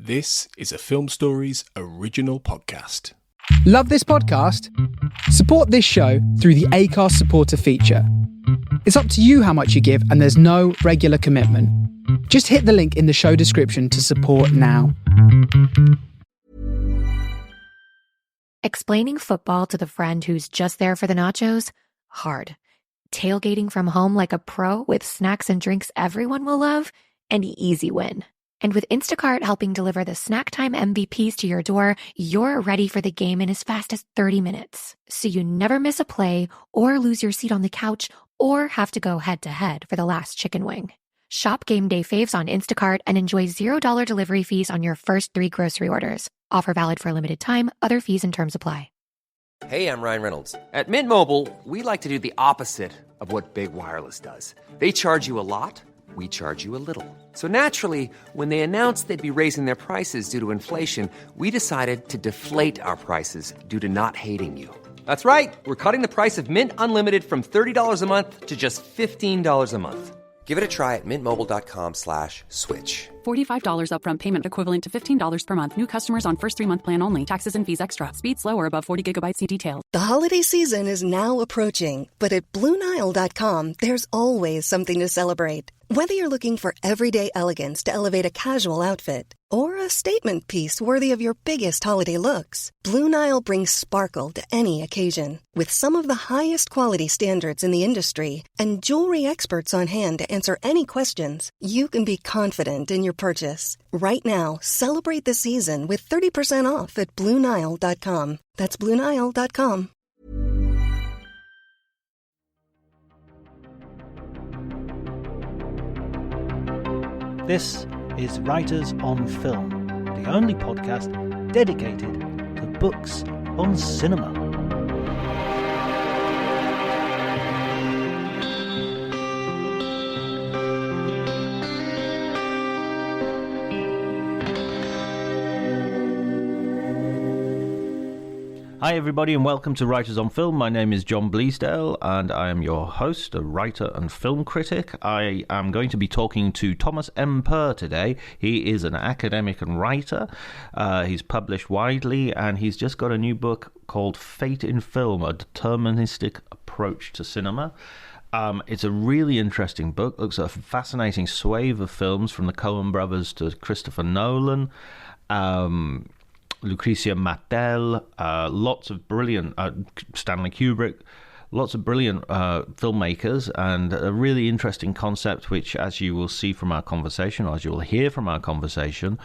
This is a Film Stories original podcast. Love this podcast? Support this show through the Acast supporter feature. It's up to you how much you give, and there's no regular commitment. Just hit the link in the show description to support now. Explaining football to the friend who's just there for the nachos? Hard. Tailgating from home like a pro with snacks and drinks everyone will love? An easy win. And with Instacart helping deliver the snack time MVPs to your door, you're ready for the game in as fast as 30 minutes. So you never miss a play or lose your seat on the couch or have to go head-to-head for the last chicken wing. Shop Game Day Faves on Instacart and enjoy $0 delivery fees on your first 3 grocery orders. Offer valid for a limited time. Other fees and terms apply. Hey, I'm Ryan Reynolds. At Mint Mobile, we like to do the opposite of what Big Wireless does. They charge you a lot. We charge you a little. So naturally, when they announced they'd be raising their prices due to inflation, we decided to deflate our prices due to not hating you. That's right. We're cutting the price of Mint Unlimited from $30 a month to just $15 a month. Give it a try at mintmobile.com/switch. $45 upfront payment equivalent to $15 per month. New customers on first 3-month plan only. Taxes and fees extra. Speed slower above 40 gigabytes. See detail. The holiday season is now approaching, but at BlueNile.com, there's always something to celebrate. Whether you're looking for everyday elegance to elevate a casual outfit or a statement piece worthy of your biggest holiday looks, Blue Nile brings sparkle to any occasion. With some of the highest quality standards in the industry and jewelry experts on hand to answer any questions, you can be confident in your purchase. Right now, celebrate the season with 30% off at BlueNile.com. That's BlueNile.com. This is Writers on Film, the only podcast dedicated to books on cinema. Hi everybody and welcome to Writers on Film. My name is John Bleasdale and I am your host, a writer and film critic. I am going to be talking to Thomas M. Puhr today. He is an academic and writer. He's published widely and he's just got a new book called Fate in Film, a deterministic approach to cinema. It's a really interesting book. Looks at a fascinating swathe of films from the Coen brothers to Christopher Nolan. Lucrecia, Martel, lots of brilliant, Stanley Kubrick, lots of brilliant filmmakers, and a really interesting concept which, as you will see from our conversation, or as you will hear from our conversation,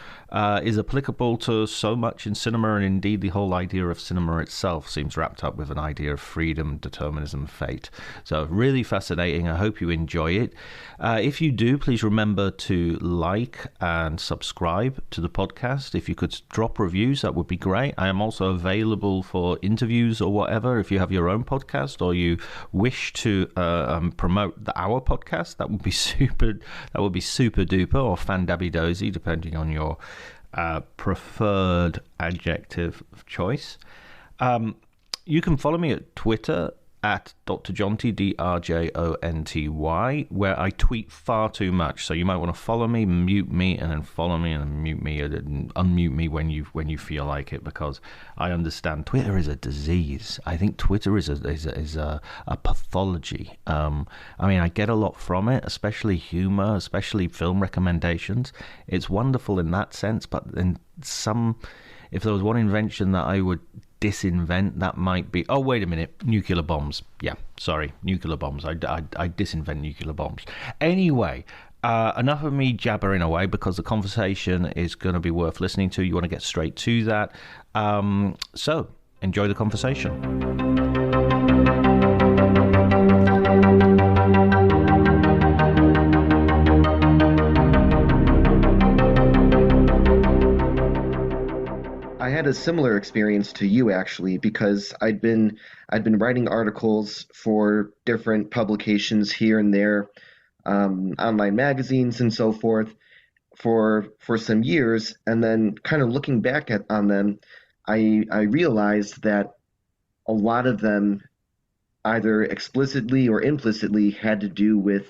is applicable to so much in cinema, and indeed the whole idea of cinema itself seems wrapped up with an idea of freedom, determinism, fate. So really fascinating. I hope you enjoy it. If you do, please remember to like and subscribe to the podcast. If you could drop reviews, that would be great. I am also available for interviews or whatever. If you have your own podcast or you wish to promote our podcast, that would be super duper, or fandabby-dozy, depending on your preferred adjective of choice. You can follow me at Twitter at Dr. Jonty, DRJONTY, where I tweet far too much. So you might want to follow me, mute me, and then follow me, and then mute me, and unmute me when you feel like it, because I understand Twitter is a disease. I think Twitter is a pathology. I mean, I get a lot from it, especially humor, especially film recommendations. It's wonderful in that sense, but in if there was one invention that I would disinvent, that might be, oh wait a minute, nuclear bombs. Yeah, sorry, nuclear bombs. I disinvent nuclear bombs. Anyway, enough of me jabbering away, because the conversation is going to be worth listening to. You want to get straight to that. So enjoy the conversation. I had a similar experience to you, actually, because I'd been writing articles for different publications here and there, online magazines and so forth, for some years, and then kind of looking back on them, I realized that a lot of them either explicitly or implicitly had to do with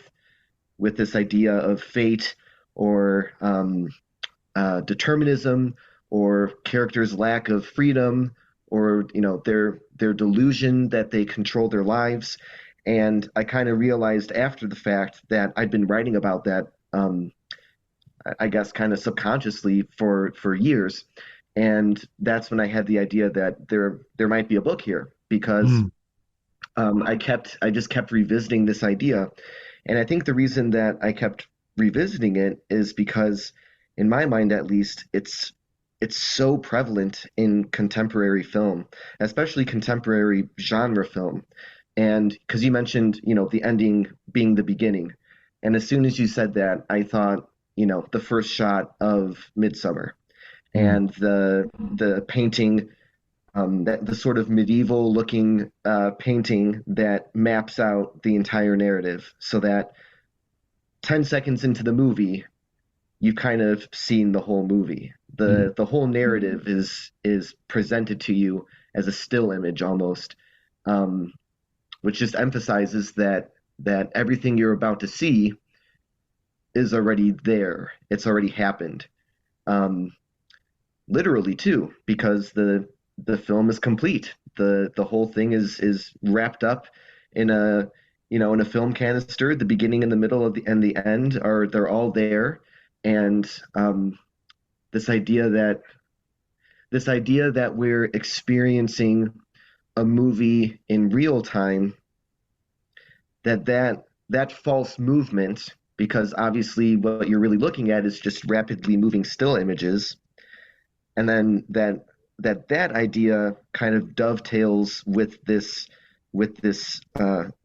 this idea of fate or determinism, or characters' lack of freedom, or their delusion that they control their lives. And I kind of realized after the fact that I'd been writing about that, I guess, kind of subconsciously for years. And that's when I had the idea that there might be a book here, because I just kept revisiting this idea. And I think the reason that I kept revisiting it is because, in my mind at least, it's so prevalent in contemporary film, especially contemporary genre film. And because you mentioned, the ending being the beginning. And as soon as you said that, I thought, the first shot of Midsummer and the painting, that the sort of medieval looking painting that maps out the entire narrative, so that 10 seconds into the movie, you've kind of seen the whole movie. The whole narrative is presented to you as a still image almost, which just emphasizes that everything you're about to see is already there. It's already happened. Literally too, because the film is complete. The whole thing is wrapped up in a film canister. The beginning and the middle and the end they're all there. And this idea that we're experiencing a movie in real time, that false movement, because obviously what you're really looking at is just rapidly moving still images, and then that idea kind of dovetails with this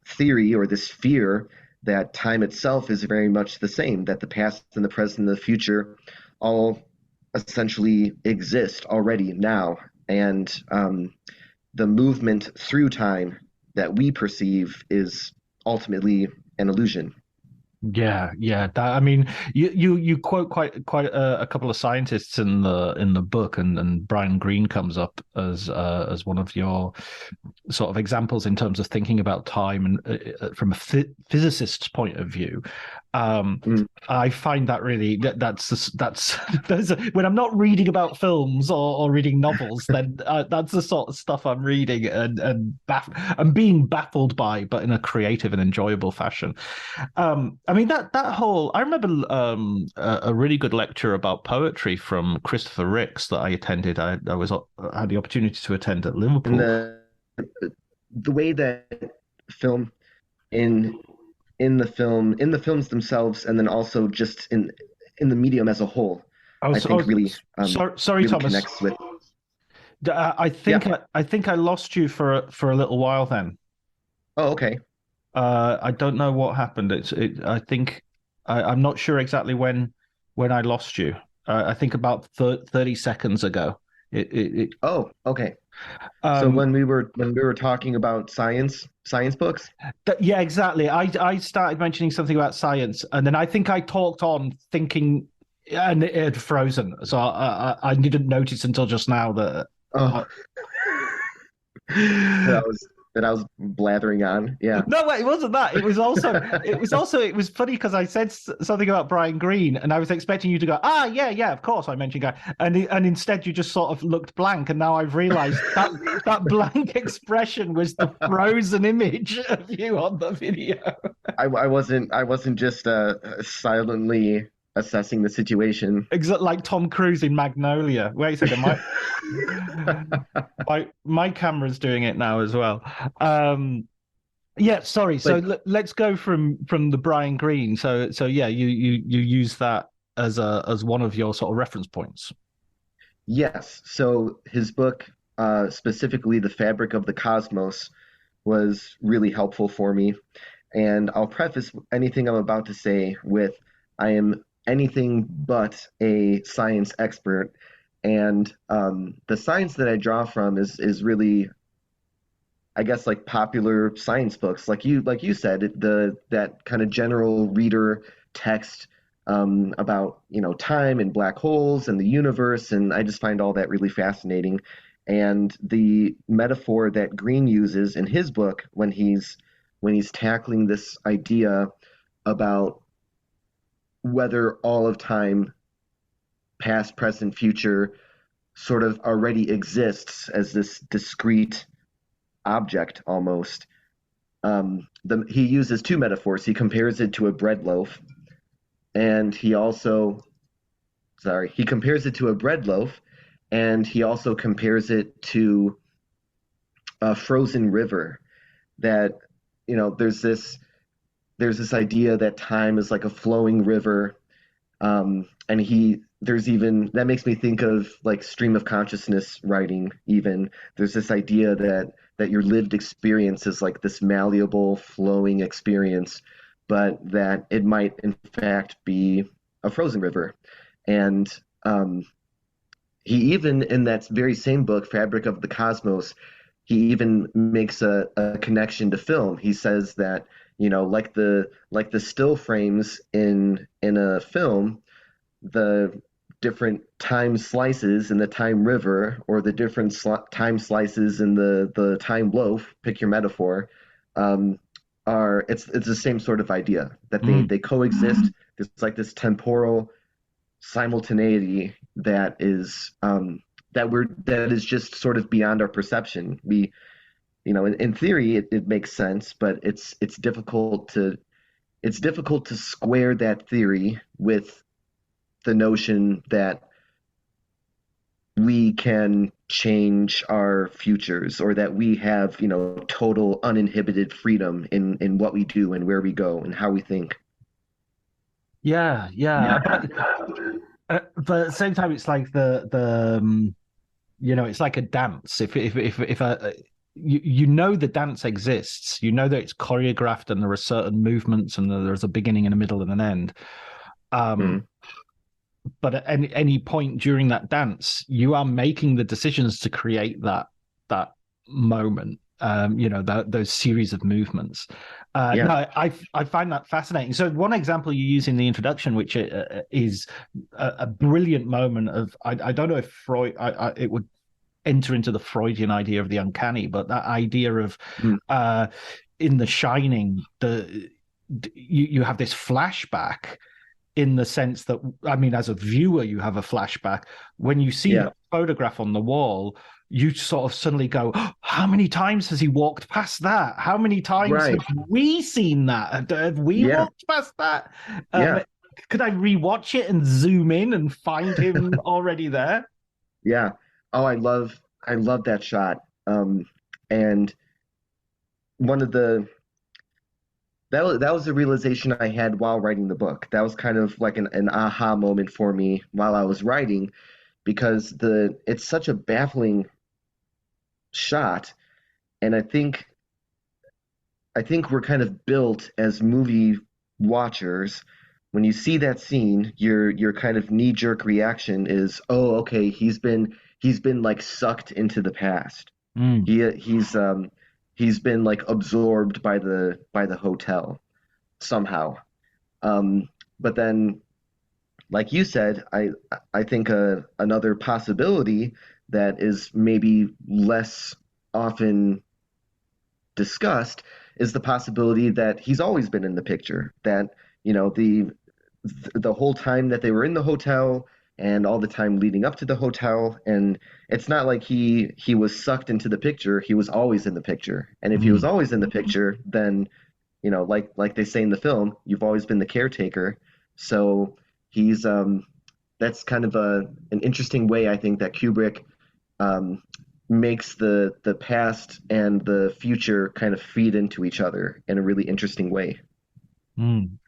theory, or this fear, that time itself is very much the same, that the past and the present and the future all essentially exist already now, and the movement through time that we perceive is ultimately an illusion. Yeah. I mean, you quote quite a couple of scientists in the book, and Brian Greene comes up as one of your sort of examples in terms of thinking about time, and from a physicist's point of view. I find that really that's when I'm not reading about films or reading novels, then that's the sort of stuff I'm reading and being baffled by, but in a creative and enjoyable fashion. I mean, that whole, I remember a really good lecture about poetry from Christopher Ricks that I attended. I had the opportunity to attend at Liverpool. And the way that film in the films themselves, and then also just in the medium as a whole, I think really sorry, really Thomas, connects with. I think I lost you for a little while then. Oh, okay. I don't know what happened. I think I'm not sure exactly when I lost you. I think about 30 seconds ago. Oh, okay. So when we were talking about science books. Yeah, exactly. I started mentioning something about science, and then I think I talked on thinking, and it had frozen. So I didn't notice until just now that. Oh. that I was blathering on. Yeah. No, wait, it wasn't that. It was funny because I said something about Brian Greene, and I was expecting you to go, yeah, of course I mentioned guy, and instead you just sort of looked blank, and now I've realised that blank expression was the frozen image of you on the video. I wasn't just silently assessing the situation. Exactly, like Tom Cruise in Magnolia. Wait a second, my camera's doing it now as well. Yeah, sorry. So let's go from the Brian Greene. So yeah, you use that as one of your sort of reference points. Yes. So his book, specifically The Fabric of the Cosmos, was really helpful for me. And I'll preface anything I'm about to say with, I am anything but a science expert, and the science that I draw from is really, I guess, like popular science books, like you said, that kind of general reader text about time and black holes and the universe, and I just find all that really fascinating. And the metaphor that Greene uses in his book when he's tackling this idea about whether all of time past, present, future sort of already exists as this discrete object almost. He uses two metaphors. He compares it to a bread loaf, and he compares it to a bread loaf, and he also compares it to a frozen river. That, there's this idea that time is like a flowing river, and that makes me think of like stream of consciousness writing. Even there's this idea that your lived experience is like this malleable, flowing experience, but that it might in fact be a frozen river. And he even, in that very same book, Fabric of the Cosmos, he even makes a connection to film. He says that, like the still frames in a film, the different time slices in the time river, or the different time slices in the time loaf, pick your metaphor, it's the same sort of idea, that they coexist. There's like this temporal simultaneity that is just sort of beyond our perception. We, in theory it makes sense, but it's difficult to square that theory with the notion that we can change our futures, or that we have, total uninhibited freedom in what we do and where we go and how we think. Yeah. But at the same time, it's like it's like a dance. If the dance exists, that it's choreographed and there are certain movements and there's a beginning and a middle and an end. But at any point during that dance, you are making the decisions to create that moment. Those series of movements. No, I find that fascinating. So one example you use in the introduction, which is a brilliant moment of, I don't know if Freud, it would enter into the Freudian idea of the uncanny, but that idea of in The Shining, you have this flashback, in the sense that, as a viewer, you have a flashback. When you see a photograph on the wall, you sort of suddenly go, oh, how many times has he walked past that? How many times have we seen that? Have we walked past that? Could I rewatch it and zoom in and find him already there? Yeah. Oh, I love that shot. And one of that was a realization I had while writing the book. That was kind of like an aha moment for me while I was writing, because it's such a baffling shot, and I think we're kind of built as movie watchers. When you see that scene, your kind of knee-jerk reaction is, oh, okay, he's been like sucked into the past. He's been like absorbed by the hotel somehow. But then, like you said, I think another possibility that is maybe less often discussed is the possibility that he's always been in the picture. That, the whole time that they were in the hotel, and all the time leading up to the hotel, and it's not like he was sucked into the picture. He was always in the picture, and if he was always in the picture, then like they say in the film, you've always been the caretaker. So he's that's kind of an interesting way, I think, that Kubrick makes the past and the future kind of feed into each other in a really interesting way.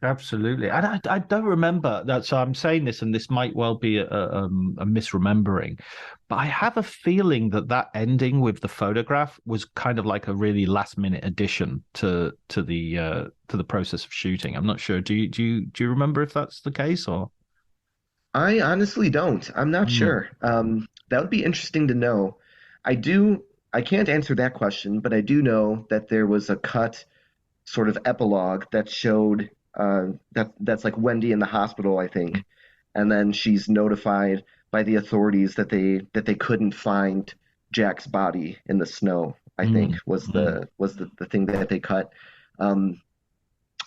Absolutely. I don't remember that, so I'm saying this, and this might well be a misremembering, but I have a feeling that ending with the photograph was kind of like a really last minute addition to the process of shooting. I'm not sure. Do you remember if that's the case, or? I honestly don't. I'm not sure. That would be interesting to know. I can't answer that question, but I do know that there was a cut sort of epilogue that showed that's like Wendy in the hospital, I think, and then she's notified by the authorities that they couldn't find Jack's body in the snow, I think was the thing that they cut.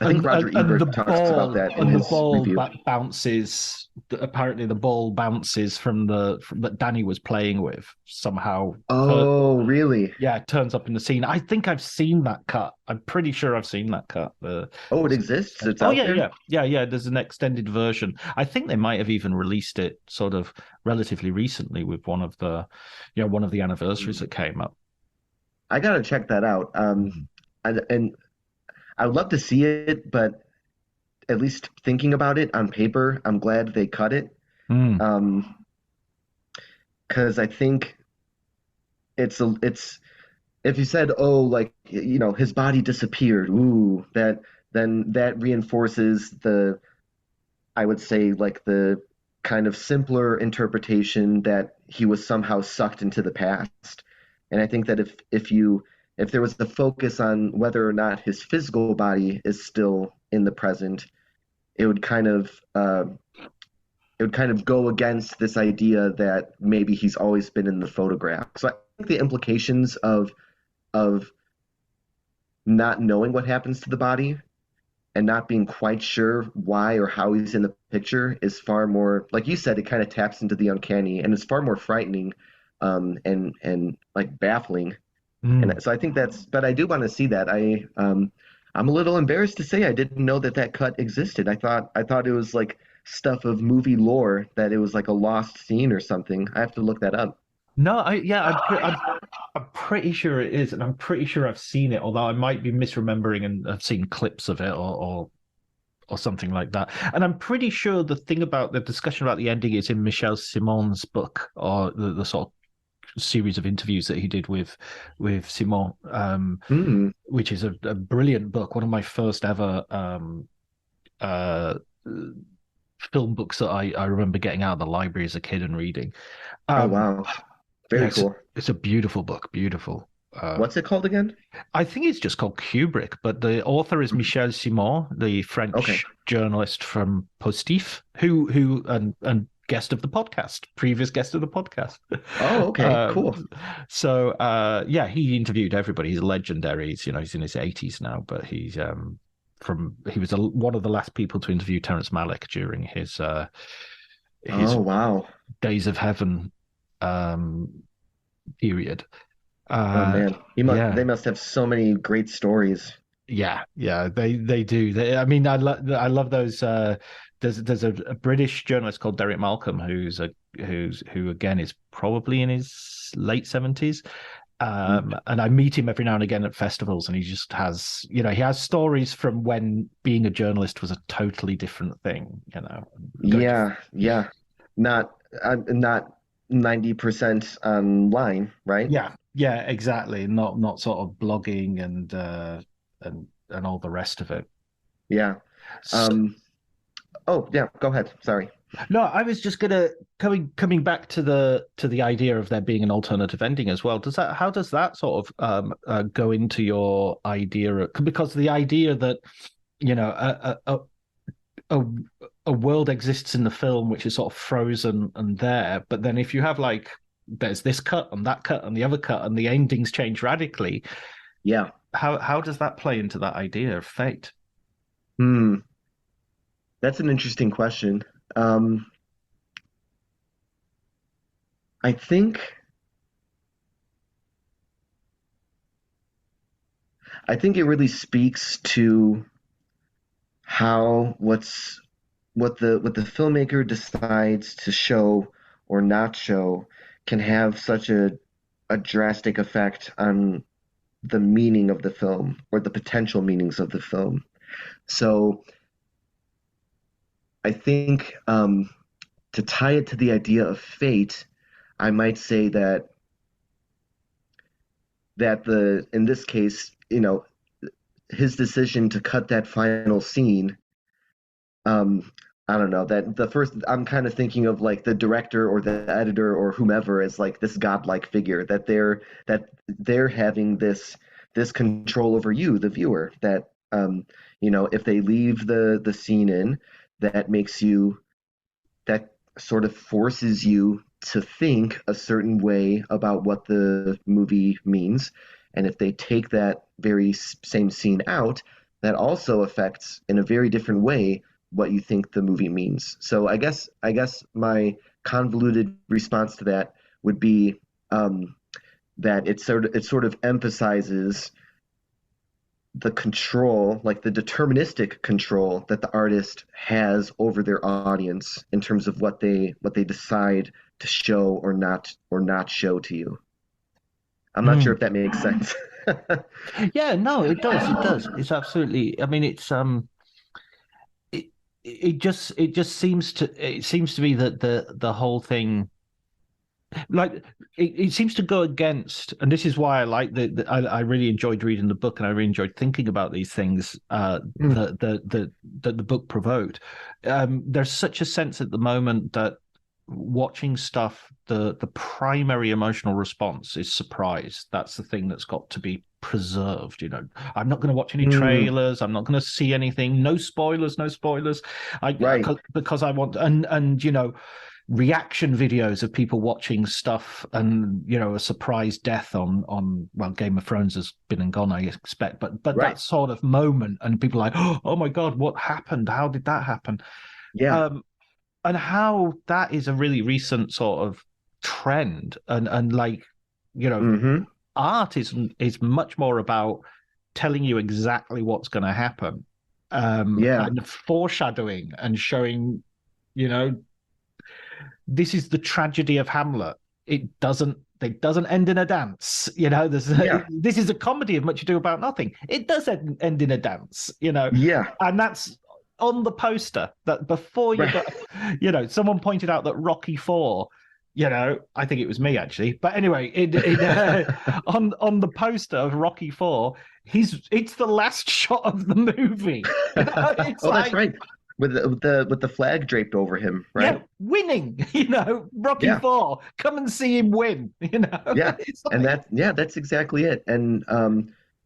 I think Roger and the Ebert talks about that in and the his ball review. bounces. Apparently, the ball bounces from that Danny was playing with somehow. Oh, really? Yeah, it turns up in the scene. I think I've seen that cut. I'm pretty sure I've seen that cut. Oh, it exists? It's oh out there? yeah. There's an extended version. I think they might have even released it sort of relatively recently with one of the anniversaries that came up. I gotta check that out. And I would love to see it, but at least thinking about it on paper, I'm glad they cut it. Because I think it's if you said, oh, like, his body disappeared, ooh, then that reinforces I would say, like, the kind of simpler interpretation that he was somehow sucked into the past. And I think that if there was the focus on whether or not his physical body is still in the present, it would kind of go against this idea that maybe he's always been in the photograph. So I think the implications of not knowing what happens to the body and not being quite sure why or how he's in the picture is far more, like you said, it kind of taps into the uncanny, and it's far more frightening and like baffling. And so I think but I do want to see that. I'm a little embarrassed to say I didn't know that cut existed. I thought it was like stuff of movie lore, that it was like a lost scene or something. I have to look that up. No, I'm pretty sure it is, and I'm pretty sure I've seen it, although I might be misremembering and I've seen clips of it or something like that. And I'm pretty sure the thing about the discussion about the ending is in Michel Simon's book, or the sort of series of interviews that he did with Simon, which is a brilliant book, one of my first ever film books that I remember getting out of the library as a kid and reading. Oh, wow. Very cool. It's a beautiful book, beautiful. What's it called again? I think it's just called Kubrick, but the author is Michel Simon, the French journalist from Postif, who and guest of the podcast, previous guest of the podcast. Oh, okay, cool. So, he interviewed everybody. He's legendary. He's in his 80s now, but he was one of the last people to interview Terrence Malick during his Days of Heaven period. Man, they must have so many great stories. Yeah, they do. I mean, I love those. There's a British journalist called Derek Malcolm who again is probably in his late 70s. And I meet him every now and again at festivals, and he just has, he has stories from when being a journalist was a totally different thing, Yeah. Not 90% online, right? Yeah, exactly. Not sort of blogging and all the rest of it. Yeah. Oh yeah, go ahead. Sorry. No, I was just coming back to the idea of there being an alternative ending as well. How does that sort of go into your idea? Because the idea that a world exists in the film which is sort of frozen and there, but then if you have like there's this cut and that cut and the other cut and the endings change radically. Yeah. How does that play into that idea of fate? That's an interesting question. I think it really speaks to how what the filmmaker decides to show or not show can have such a drastic effect on the meaning of the film or the potential meanings of the film. So I think to tie it to the idea of fate, I might say that in this case, his decision to cut that final scene, I don't know, that the first, I'm kind of thinking of like the director or the editor or whomever as like this godlike figure, that they're having this control over you, the viewer, that if they leave the scene in, that sort of forces you to think a certain way about what the movie means. And if they take that very same scene out, that also affects in a very different way what you think the movie means. So I guess my convoluted response to that would be that it sort of emphasizes the control, like the deterministic control that the artist has over their audience in terms of what they decide to show or not show to you. I'm not sure if that makes sense. Yeah, no, it does. It does. It's absolutely. I mean, it just seems to be that the whole thing, like it seems to go against, and this is why I like I really enjoyed reading the book, and I really enjoyed thinking about these things that the book provoked. There's such a sense at the moment that watching stuff, the primary emotional response is surprise. That's the thing that's got to be preserved. I'm not going to watch any trailers. I'm not going to see anything. No spoilers. Right. Because I want and reaction videos of people watching stuff, and a surprise death on well, Game of Thrones has been and gone, I expect, but Right. that sort of moment, and people are like, oh my God, what happened? How did that happen? Yeah. And how that is a really recent sort of trend, and like art is much more about telling you exactly what's going to happen, and foreshadowing and showing, this is the tragedy of Hamlet. It doesn't end in a dance. This is a comedy of Much Ado About Nothing. It does end in a dance. Yeah. And that's on the poster. That before you got, someone pointed out that Rocky IV. I think it was me actually, but anyway, on the poster of Rocky IV, it's the last shot of the movie. That's right. With the flag draped over him, right? Yeah, winning. Rocky IV. Come and see him win. Yeah, and that's exactly it. And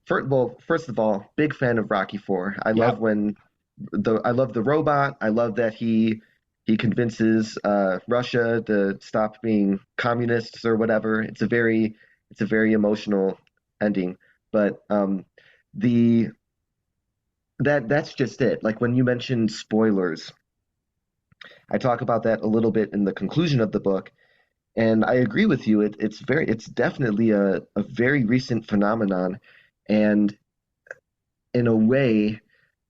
first of all, big fan of Rocky IV. I love the robot. I love that he convinces Russia to stop being communists or whatever. It's a very emotional ending. But that's just it. Like when you mentioned spoilers, I talk about that a little bit in the conclusion of the book, and I agree with you. It's definitely a very recent phenomenon, and in a way,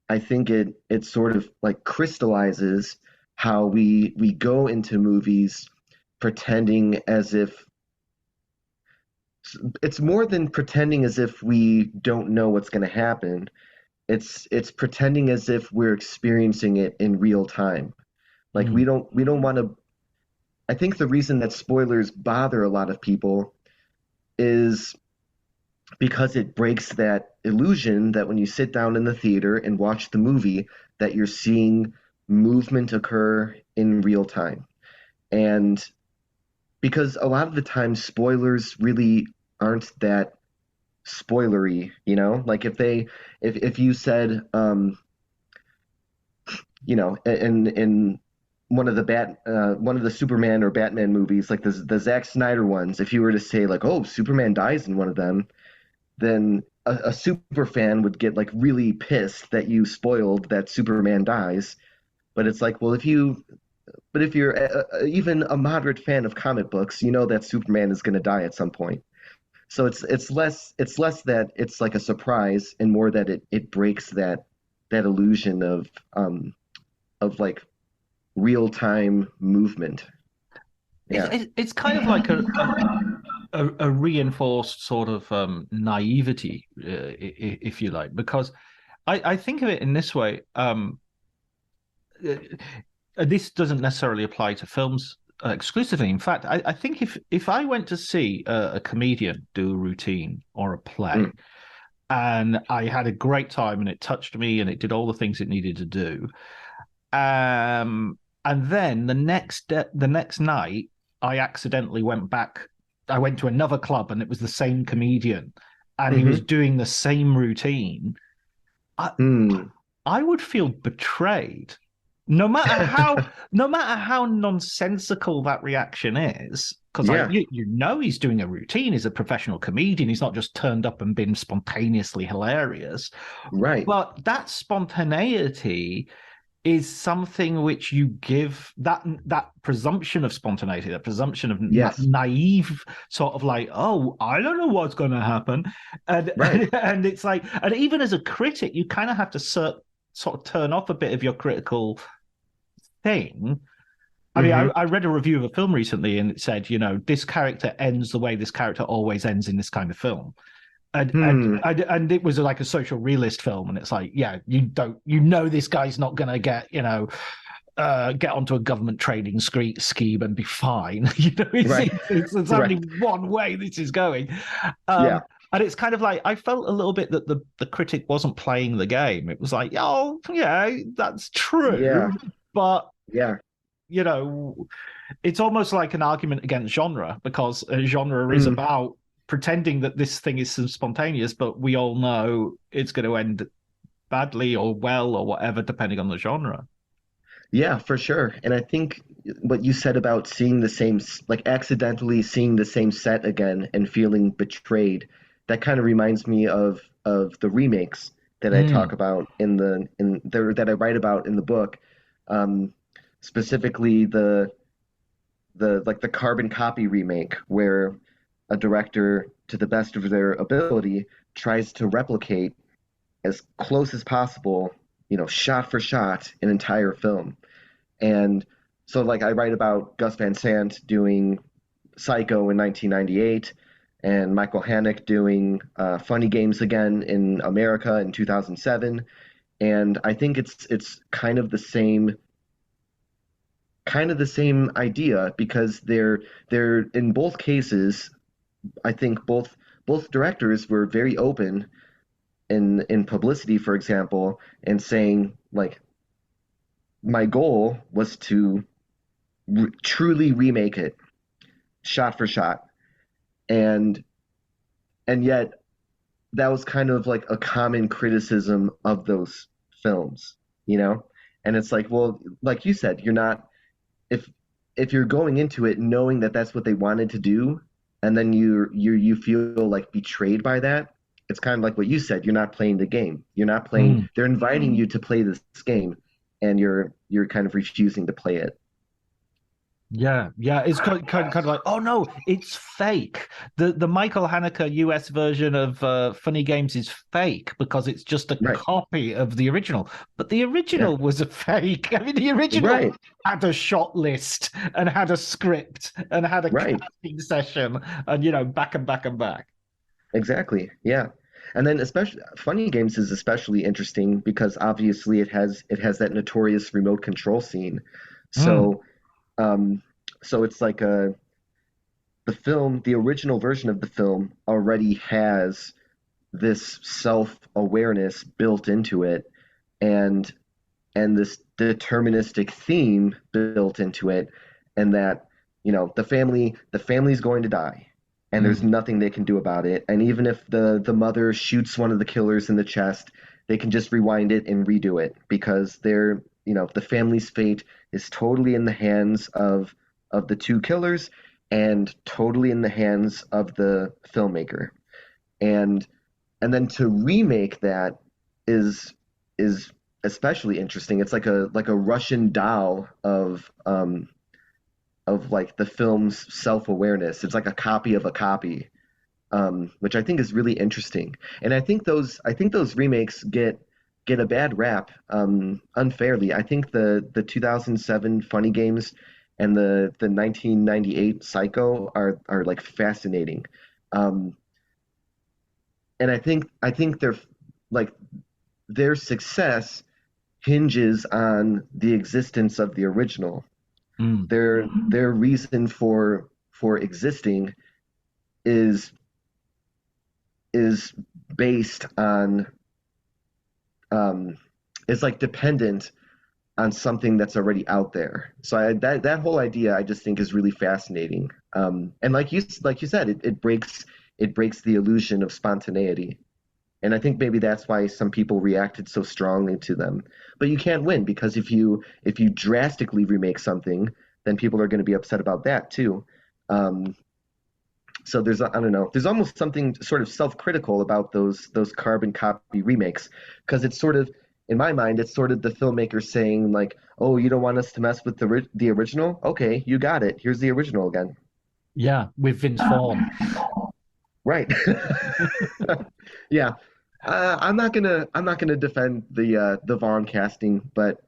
I think it sort of like crystallizes how we go into movies pretending as if it's more than pretending as if we don't know what's going to happen. It's pretending as if we're experiencing it in real time. Like we don't want to. I think the reason that spoilers bother a lot of people is because it breaks that illusion that when you sit down in the theater and watch the movie, that you're seeing movement occur in real time. And because a lot of the time spoilers really aren't that spoilery, like if you said in one of the Superman or Batman movies, like the Zack Snyder ones, if you were to say like, oh, Superman dies in one of them, then a super fan would get like really pissed that you spoiled that Superman dies. But it's like, well, if you're even a moderate fan of comic books, that Superman is going to die at some point. So it's less that it's like a surprise and more that it breaks that illusion of like real time movement. Yeah. It's kind of like a reinforced sort of naivety, if you like, because I think of it in this way. This doesn't necessarily apply to films exclusively. In fact, I think if I went to see a comedian do a routine or a play, and I had a great time and it touched me and it did all the things it needed to do, and then the next night I accidentally went back. I went to another club and it was the same comedian, and he was doing the same routine. I would feel betrayed. No matter how nonsensical that reaction is, because Yeah. you know he's doing a routine. He's a professional comedian. He's not just turned up and been spontaneously hilarious. Right. But that spontaneity is something which you give that presumption of spontaneity, that presumption of Yes. naive sort of like, oh, I don't know what's going to happen, and Right. and it's like, and even as a critic, you kind of have to sort of turn off a bit of your critical thing. I mean, I read a review of a film recently, and it said, this character ends the way this character always ends in this kind of film. And it was like a social realist film, and it's like, yeah, you this guy's not gonna get onto a government trading scheme and be fine. It's only one way this is going. And it's kind of like, I felt a little bit that the critic wasn't playing the game. It was like, oh yeah, that's true, but it's almost like an argument against genre, because genre is about pretending that this thing is spontaneous, but we all know it's going to end badly or well or whatever, depending on the genre. Yeah, for sure. And I think what you said about seeing the same, like accidentally seeing the same set again and feeling betrayed, that kind of reminds me of the remakes that I talk about that I write about in the book. Specifically the carbon copy remake, where a director, to the best of their ability, tries to replicate as close as possible, shot for shot, an entire film. And so, like, I write about Gus Van Sant doing Psycho in 1998, and Michael Haneke doing Funny Games again in America in 2007. And I think it's kind of the same idea, because they're in both cases, I think both directors were very open in publicity, for example, and saying, like, my goal was to truly remake it shot for shot, and yet that was kind of like a common criticism of those films, and it's like, well, like you said, you're not, if you're going into it knowing that that's what they wanted to do, and then you feel like betrayed by that, it's kind of like what you said. You're not playing the game. You're not playing. They're inviting you to play this game, and you're kind of refusing to play it. Yeah, it's kind of like, oh no, it's fake. The Michael Haneke US version of Funny Games is fake because it's just a copy of the original. But the original was a fake. I mean, the original had a shot list and had a script and had a casting session, and back and back and back. Exactly. Yeah. And then especially Funny Games is especially interesting because obviously it has that notorious remote control scene. So so it's like the original version of the film already has this self-awareness built into it, and this deterministic theme built into it, and that the family's going to die, and there's nothing they can do about it. And even if the mother shoots one of the killers in the chest, they can just rewind it and redo it, because the family's fate is totally in the hands of the two killers and totally in the hands of the filmmaker. And then to remake that is especially interesting. It's like a Russian doll of like the film's self-awareness. It's like a copy of a copy, which I think is really interesting. And I think those remakes get a bad rap unfairly. I think the 2007 Funny Games and the 1998 Psycho are like fascinating, and I think they're like, their success hinges on the existence of the original. Their reason for existing is based on is like dependent on something that's already out there. So that whole idea I just think is really fascinating. And like you said, it breaks the illusion of spontaneity. And I think maybe that's why some people reacted so strongly to them. But you can't win, because if you drastically remake something, then people are going to be upset about that too. So I don't know, there's almost something sort of self-critical about those carbon copy remakes, because it's sort of, in my mind, it's sort of the filmmaker saying like, oh, you don't want us to mess with the original? Okay, you got it. Here's the original again. Yeah, with Vince Vaughn. Right. Yeah. I'm not gonna defend the Vaughn casting, but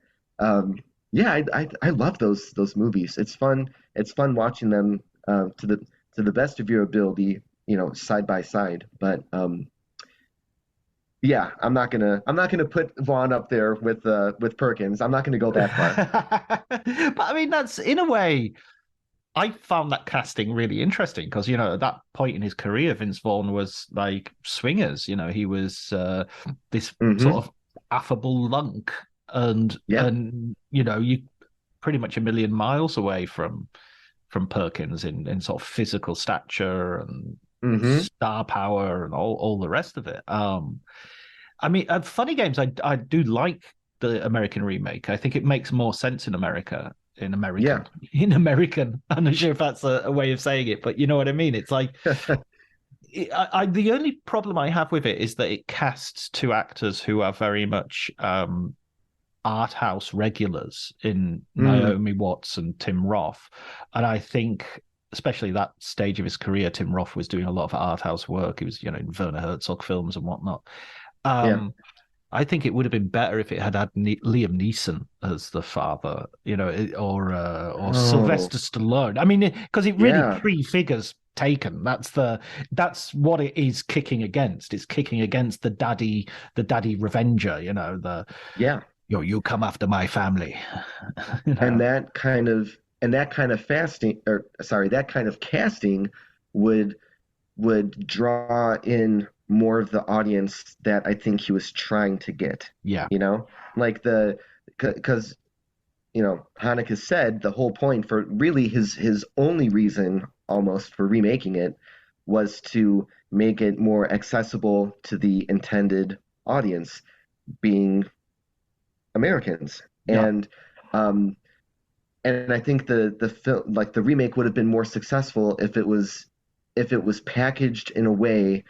yeah, I love those movies. It's fun. It's fun watching them to the best of your ability, side by side. But yeah, I'm not gonna put Vaughn up there with Perkins. I'm not gonna go that far. But I mean, that's in a way. I found that casting really interesting because, at that point in his career, Vince Vaughn was like Swingers. He was this sort of affable lunk, and you pretty much a million miles away from Perkins in sort of physical stature and star power and all the rest of it. I mean, Funny Games, I do like the American remake. I think it makes more sense in American. I'm not sure if that's a way of saying it, but you know what I mean. It's like the only problem I have with it is that it casts two actors who are very much art house regulars in Naomi Watts and Tim Roth, and I think especially that stage of his career, Tim Roth was doing a lot of art house work. He was in Werner Herzog films and whatnot. I think it would have been better if it had Liam Neeson as the father, or Sylvester Stallone. I mean, because it really prefigures Taken. That's what it is kicking against. It's kicking against the daddy revenger. You come after my family. And that kind of casting would draw in more of the audience that I think he was trying to get. Yeah. Because Haneke said the whole point for really his only reason almost for remaking it was to make it more accessible to the intended audience, being Americans. Yeah. And I think the film, like the remake, would have been more successful if it was packaged in a way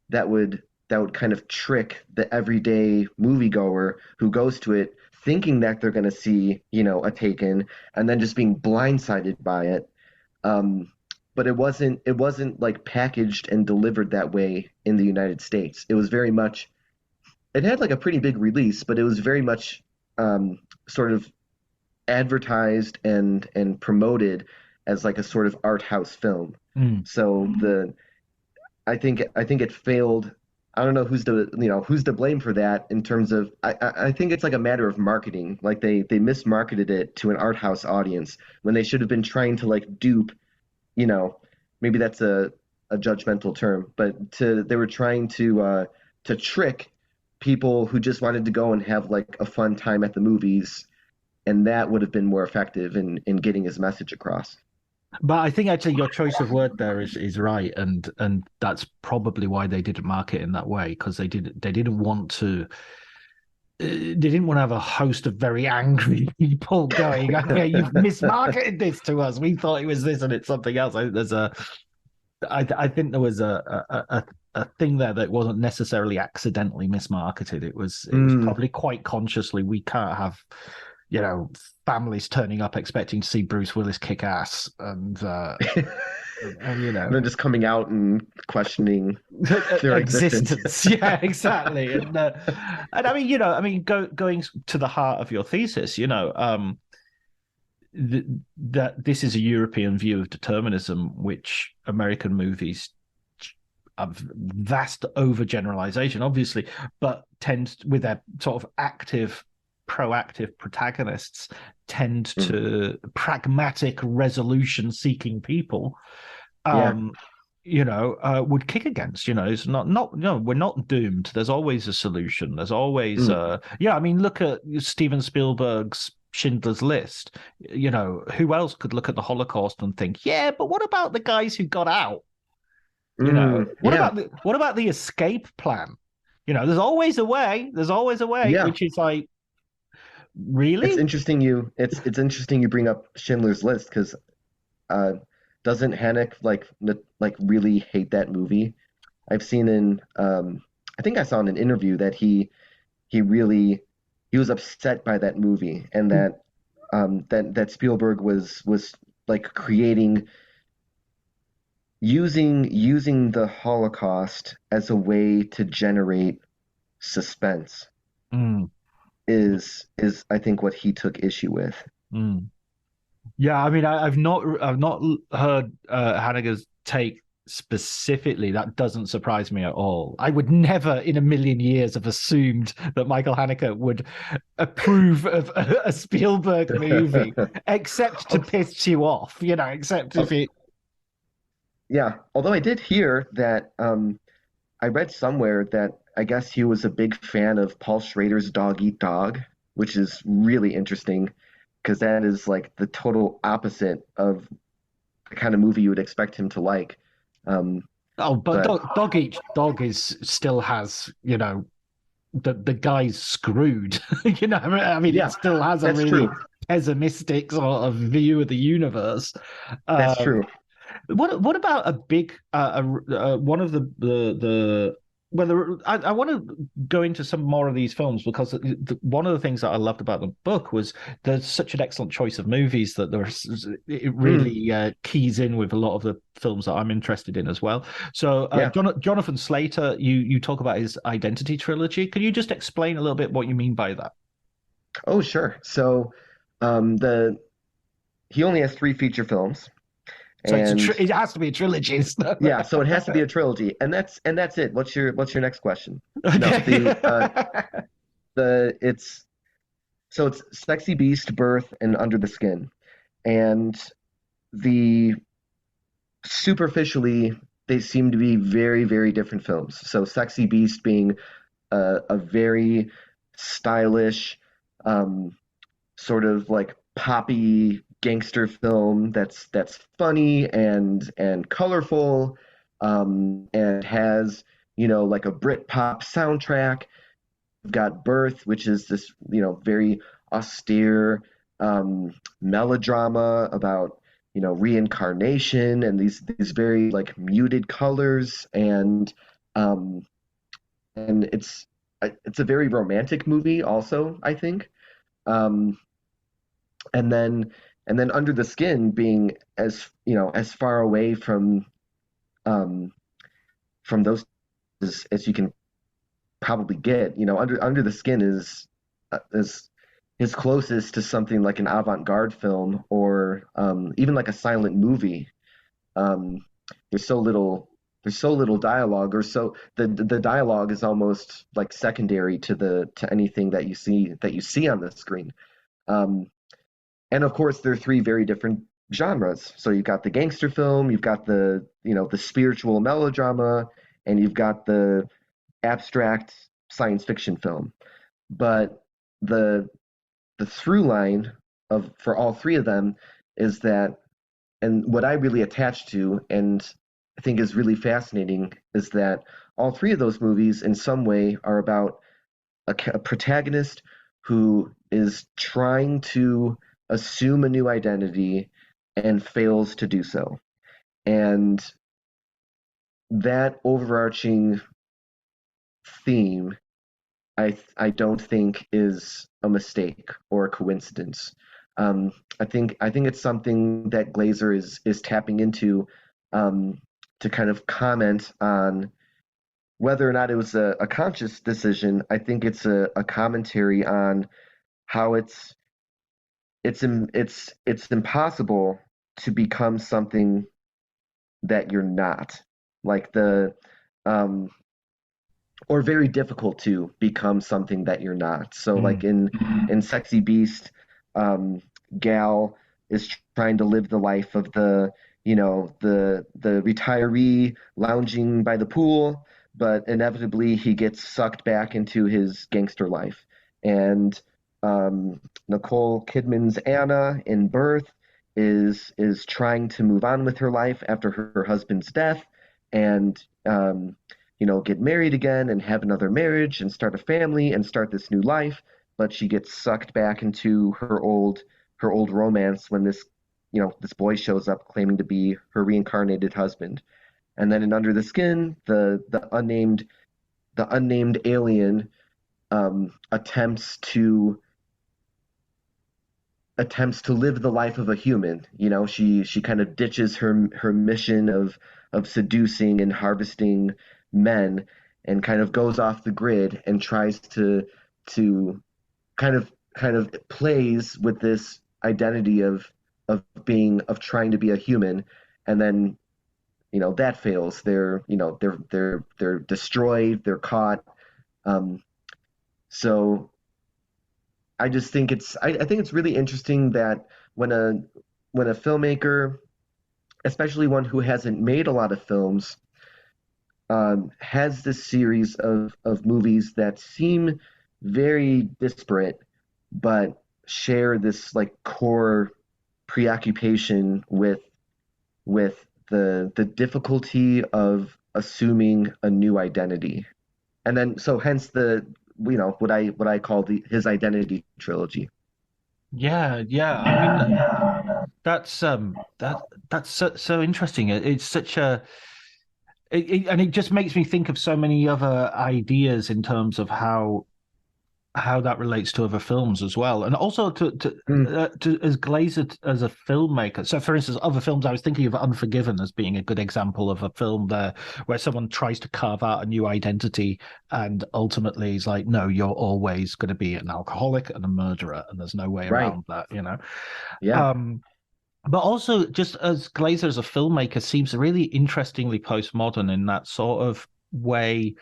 that would kind of trick the everyday moviegoer who goes to it thinking that they're going to see, a Taken, and then just being blindsided by it. But it wasn't like packaged and delivered that way in the United States. It was very much, it had like a pretty big release, but it was very much sort of advertised and promoted as like a sort of art house film. So I think it failed. I don't know who's to blame for that in terms of, I think it's like a matter of marketing. Like they mismarketed it to an art house audience when they should have been trying to like dupe, maybe that's a judgmental term, but they were trying to trick people who just wanted to go and have like a fun time at the movies, and that would have been more effective in getting his message across. But I think actually your choice of word there is right, and that's probably why they didn't market in that way, because they didn't want to have a host of very angry people going, okay, you've mismarketed this to us. We thought it was this and it's something else. I think there was a thing there that wasn't necessarily accidentally mismarketed. It was probably quite consciously. We can't have families turning up expecting to see Bruce Willis kick ass, and they're just coming out and questioning their existence. Yeah, exactly. And I mean, going to the heart of your thesis, that this is a European view of determinism, which American movies have vast overgeneralization, obviously, but tends, with their sort of active, proactive protagonists, tend to pragmatic, resolution-seeking people, would kick against. It's not we're not doomed. There's always a solution. There's always I mean, look at Steven Spielberg's Schindler's List. Who else could look at the Holocaust and think, yeah, but what about the guys who got out? What about the escape plan? There's always a way. There's always a way, Yeah. which is like, really? It's interesting you bring up Schindler's List because doesn't Haneke like really hate that movie? I've seen I think I saw in an interview that he was upset by that movie, and that Spielberg was like creating using the Holocaust as a way to generate suspense is I think what he took issue with. Yeah, I mean, I've not heard Haneke's take specifically. That doesn't surprise me at all. I would never in a million years have assumed that Michael Haneke would approve of a Spielberg movie, except to piss you off, except if it. Yeah, although I did hear that I read somewhere that I guess he was a big fan of Paul Schrader's Dog Eat Dog, which is really interesting because that is like the total opposite of the kind of movie you would expect him to like. But Dog Eat Dog still has, the guy's screwed. I mean, Yeah, it still has a really true. pessimistic sort of view of the universe. That's true. What about a big one of the whether I want to go into some more of these films because one of the things that I loved about the book was there's such an excellent choice of movies that it really keys in with a lot of the films that I'm interested in as well. So Jonathan Slater, you talk about his Identity trilogy. Can you just explain a little bit what you mean by that? Oh, sure. So he only has 3 feature films. So it has to be a trilogy. Yeah, so it has to be a trilogy, and that's it. What's your next question? Okay. No, it's Sexy Beast, Birth, and Under the Skin, and superficially they seem to be very, very different films. So Sexy Beast being a very stylish, sort of like poppy gangster film that's funny and colorful, and has like a Brit-pop soundtrack. We've got Birth, which is this very austere melodrama about reincarnation and these very like muted colors, and it's a very romantic movie also, I think. And then Under the Skin being as far away from those as you can probably get. Under the Skin is his closest to something like an avant-garde film or even like a silent movie. There's so little dialogue, or so the dialogue is almost like secondary to anything that you see on the screen. And of course, there are 3 very different genres. So you've got the gangster film, you've got the spiritual melodrama, and you've got the abstract science fiction film. But the through line for all 3 of them is that, and what I really attach to and I think is really fascinating, is that all 3 of those movies in some way are about a protagonist who is trying to assume a new identity and fails to do so. And that overarching theme, I don't think is a mistake or a coincidence. I think it's something that Glazer is tapping into to kind of comment on whether or not it was a conscious decision. I think it's a commentary on how it's impossible to become something that you're not, like or very difficult to become something that you're not. So like in Sexy Beast, Gal is trying to live the life of the retiree lounging by the pool, but inevitably he gets sucked back into his gangster life. And Nicole Kidman's Anna in Birth is trying to move on with her life after her husband's death, and get married again and have another marriage and start a family and start this new life, but she gets sucked back into her old romance when this boy shows up claiming to be her reincarnated husband. And then in Under the Skin, the unnamed alien attempts to live the life of a human. She kind of ditches her mission of seducing and harvesting men and kind of goes off the grid and tries to kind of plays with this identity of trying to be a human, and then that fails. They're destroyed, they're caught. So I just think I think it's really interesting that when a filmmaker, especially one who hasn't made a lot of films, has this series of movies that seem very disparate but share this like core preoccupation with the difficulty of assuming a new identity. And then so hence what I call his identity trilogy. Yeah. I mean, that's so interesting. It's such a and it just makes me think of so many other ideas in terms of how that relates to other films as well, and also to as Glazer as a filmmaker. So, for instance, other films, I was thinking of Unforgiven as being a good example of a film there where someone tries to carve out a new identity, and ultimately is like, no, you're always going to be an alcoholic and a murderer, and there's no way around that, Yeah. But also, just as Glazer as a filmmaker seems really interestingly postmodern in that sort of way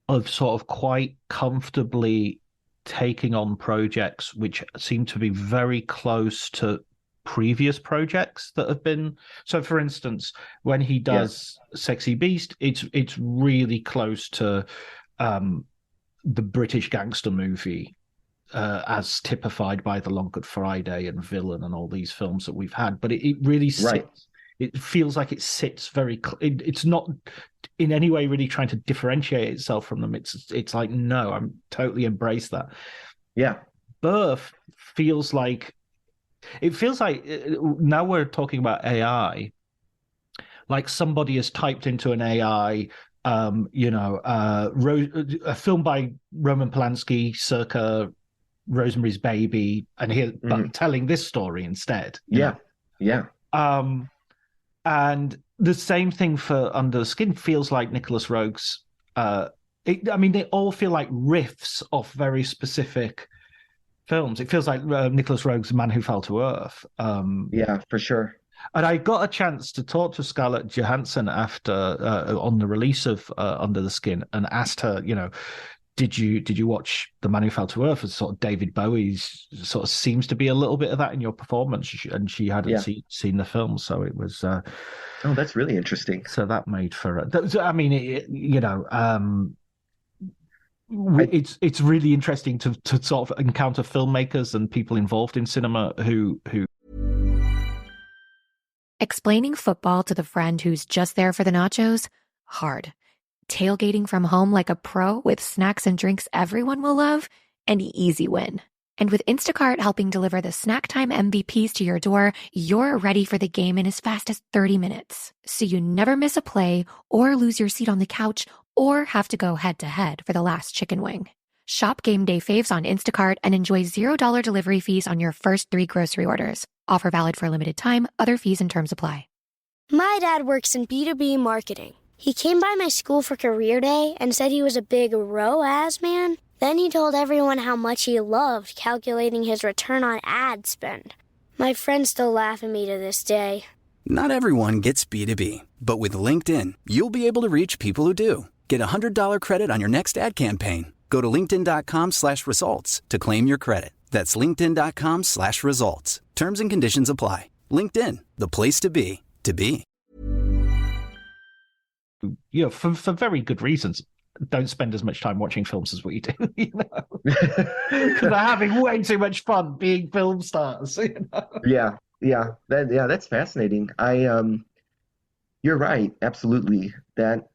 of sort of quite comfortably taking on projects which seem to be very close to previous projects that have been. So, for instance, when he does Sexy Beast, it's really close to the British gangster movie, as typified by The Long Good Friday and Villain and all these films that we've had. But it really sits. It feels like it sits very. It's not in any way really trying to differentiate itself from them. It's like, no, I'm totally embrace that. Yeah. Birth feels like now we're talking about AI. Like somebody has typed into an AI, a film by Roman Polanski circa Rosemary's Baby, and but telling this story instead. Yeah. And the same thing for Under the Skin feels like Nicholas Roeg's. They all feel like riffs off very specific films. It feels like Nicholas Roeg's Man Who Fell to Earth. Yeah, for sure. And I got a chance to talk to Scarlett Johansson after on the release of Under the Skin, and asked her, did you watch The Man Who Fell to Earth? As sort of David Bowie's sort of seems to be a little bit of that in your performance, and she hadn't seen the film, so it was. Oh, that's really interesting. So that made for. I mean, it's really interesting to sort of encounter filmmakers and people involved in cinema who. Explaining football to the friend who's just there for the nachos? Hard. Tailgating from home like a pro with snacks and drinks everyone will love? An easy win. And with Instacart helping deliver the snack time MVPs to your door, you're ready for the game in as fast as 30 minutes. So you never miss a play or lose your seat on the couch or have to go head-to-head for the last chicken wing. Shop Game Day faves on Instacart and enjoy $0 delivery fees on your first 3 grocery orders. Offer valid for a limited time. Other fees and terms apply. My dad works in B2B marketing. He came by my school for career day and said he was a big ROAS man. Then he told everyone how much he loved calculating his return on ad spend. My friends still laugh at me to this day. Not everyone gets B2B, but with LinkedIn, you'll be able to reach people who do. Get a $100 credit on your next ad campaign. Go to linkedin.com/results to claim your credit. That's linkedin.com/results. Terms and conditions apply. LinkedIn, the place to be, to be. For very good reasons, don't spend as much time watching films as we do, because they're having way too much fun being film stars. Yeah, that's fascinating. You're right, absolutely. That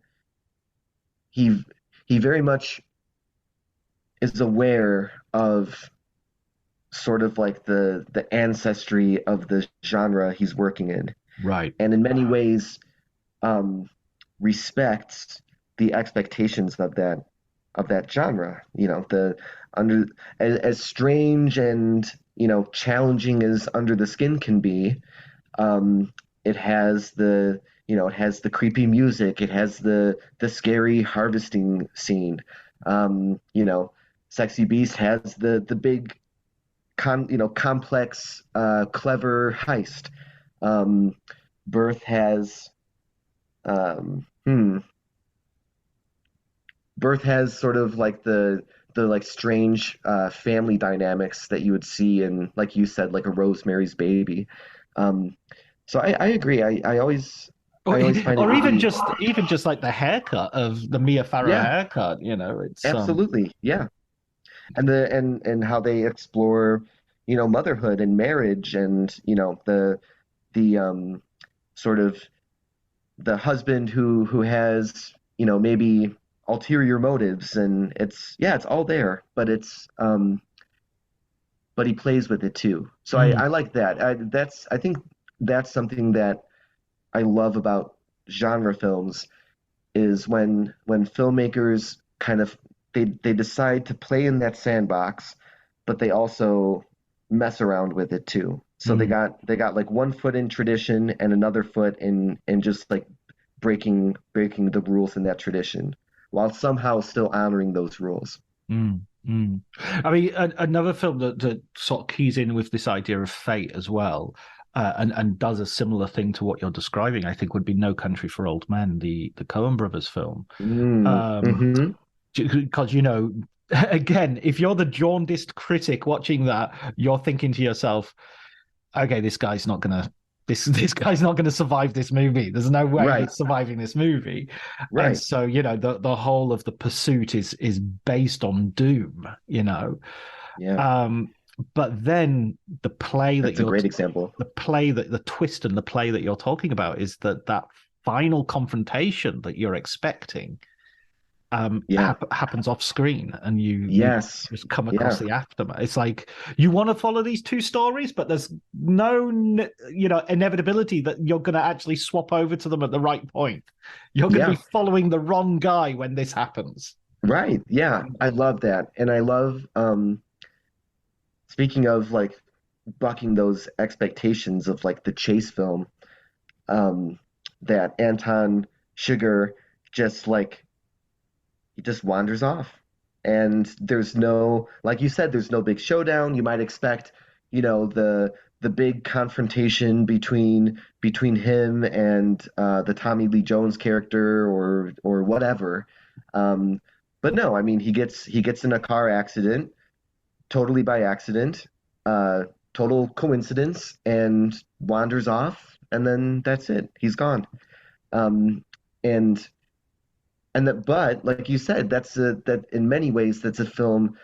he very much is aware of sort of like the ancestry of the genre he's working in, Right. and in many ways respects the expectations of that genre. You know, the under as strange and, you know, challenging as Under the Skin can be, it has the, you know, it has the creepy music, it has the scary harvesting scene. You know, Sexy Beast has the big complex, clever heist. Birth has Birth has sort of like the like strange family dynamics that you would see in, like you said, like a Rosemary's Baby. So I agree. I always find or it even really, just like the haircut of the Mia Farrow yeah, haircut, you know, it's absolutely, yeah. And and how they explore, you know, motherhood and marriage, and, you know, the sort of the husband who has, you know, maybe ulterior motives, and it's all there, but it's but he plays with it too. So I like that. I think that's something that I love about genre films, is when filmmakers kind of they decide to play in that sandbox, but they also mess around with it too. So they got like one foot in tradition and another foot in just like breaking the rules in that tradition, while somehow still honoring those rules. I mean, another film that sort of keys in with this idea of fate as well, and does a similar thing to what you're describing, I think, would be No Country for Old Men, the Coen brothers film. Because, you know, again, if you're the jaundiced critic watching that, you're thinking to yourself, okay, this guy's not gonna survive this movie. There's no way he's surviving this movie. Right. And so, you know, the whole of the pursuit is based on doom, you know. Yeah. But then the play That's a great example. The twist and the play that you're talking about is that final confrontation that you're expecting happens off screen, and you just come across the aftermath. It's like you want to follow these two stories, but there's no, you know, inevitability that you're going to actually swap over to them at the right point. You're going to be following the wrong guy when this happens. Right. Yeah. I love that. And I love, speaking of like bucking those expectations of like the chase film, that Anton Chigurh just like, he just wanders off, and there's no, like you said, there's no big showdown. You might expect, you know, the big confrontation between him and the Tommy Lee Jones character or whatever. But no, I mean, he gets in a car accident totally by accident, total coincidence, and wanders off, and then that's it. He's gone. But like you said, that in many ways that's a film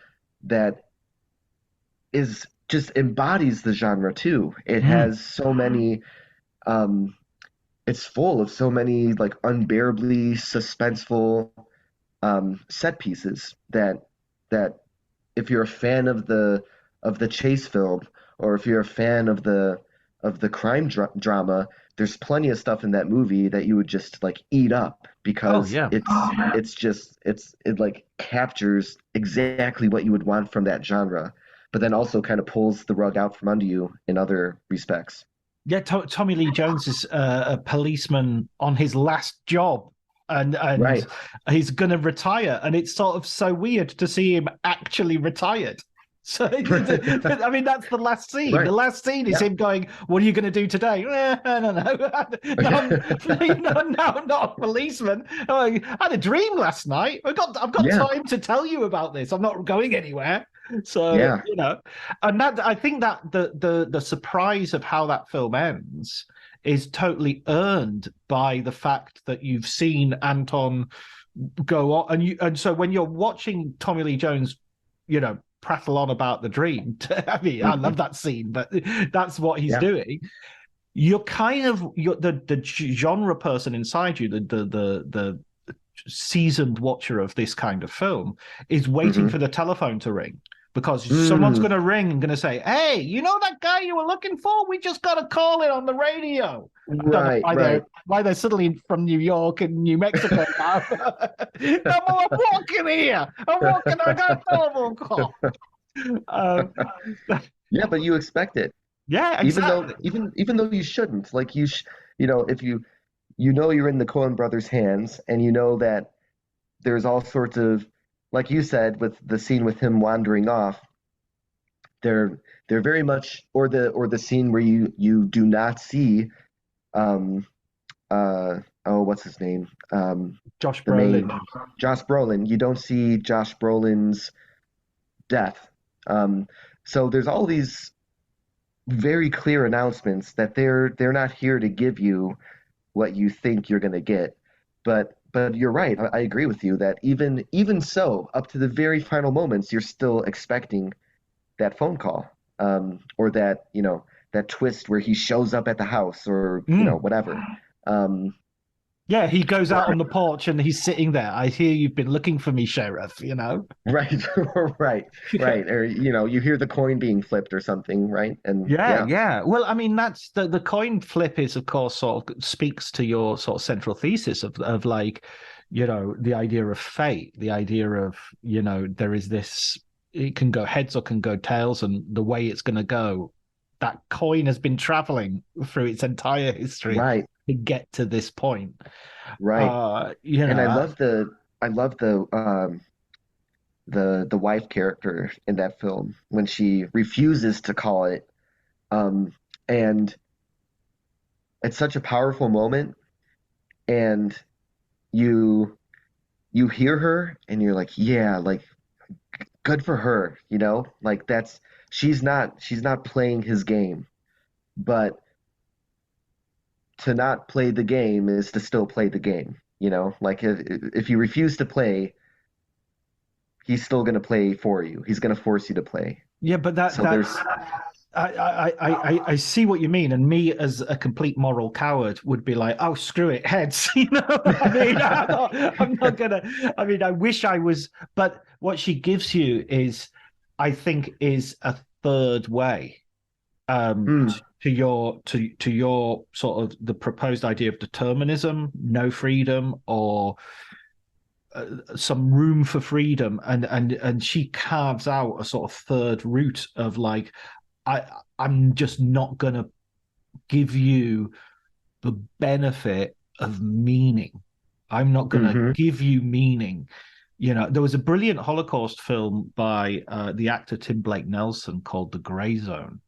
that is just embodies the genre too. It has so many, it's full of so many like unbearably suspenseful set pieces that if you're a fan of the chase film, or if you're a fan of the crime drama, there's plenty of stuff in that movie that you would just like eat up, because it like captures exactly what you would want from that genre, but then also kind of pulls the rug out from under you in other respects. Yeah, Tommy Lee Jones is a policeman on his last job, and he's going to retire, and it's sort of so weird to see him actually retired. So, I mean, that's the last scene. Right. The last scene is him going, "What are you going to do today?" I don't know. No, I'm not a policeman. I had a dream last night. I've got time to tell you about this. I'm not going anywhere. So, you know, and that, I think that the surprise of how that film ends is totally earned by the fact that you've seen Anton go on, and so when you're watching Tommy Lee Jones, you know, prattle on about the dream. I mean, I love that scene, but that's what he's doing. You're kind of the genre person inside you, the seasoned watcher of this kind of film is waiting for the telephone to ring. Because someone's going to ring and going to say, hey, you know that guy you were looking for? We just got to call it on the radio. Right, why they're suddenly from New York and New Mexico now. I'm walking here. I got a telephone call. Yeah, but you expect it. Yeah, exactly. Even though you shouldn't. Like if you you're in the Coen brothers' hands, and you know that there's all sorts of, like you said, with the scene with him wandering off, they're very much, or the scene where you do not see, what's his name? Josh Brolin. Josh Brolin. You don't see Josh Brolin's death. So there's all these very clear announcements that they're not here to give you what you think you're going to get. But you're right. I agree with you that even so, up to the very final moments, you're still expecting that phone call, or that that twist where he shows up at the house, or whatever. Yeah, he goes out on the porch and he's sitting there. I hear you've been looking for me, Sheriff. Right, right. Or you hear the coin being flipped or something, right? And yeah. Well, I mean, that's the coin flip is, of course, sort of speaks to your sort of central thesis of like, the idea of fate, the idea of there is this. It can go heads or can go tails, and the way it's going to go, that coin has been traveling through its entire history, right, to get to this point, right? And I love the wife character in that film when she refuses to call it, and it's such a powerful moment, and you hear her and you're like, yeah, like, good for her, like she's not playing his game, but to not play the game is to still play the game, like if you refuse to play, he's still going to play for you. He's going to force you to play. Yeah, but I see what you mean, and me as a complete moral coward would be like, oh, screw it, heads. I'm not gonna. I mean, I wish I was, but what she gives you is, I think, is a third way to your sort of the proposed idea of determinism, no freedom, or some room for freedom, and she carves out a sort of third route of like, I'm just not going to give you the benefit of meaning. I'm not going to give you meaning. There was a brilliant Holocaust film by the actor Tim Blake Nelson called The Grey Zone.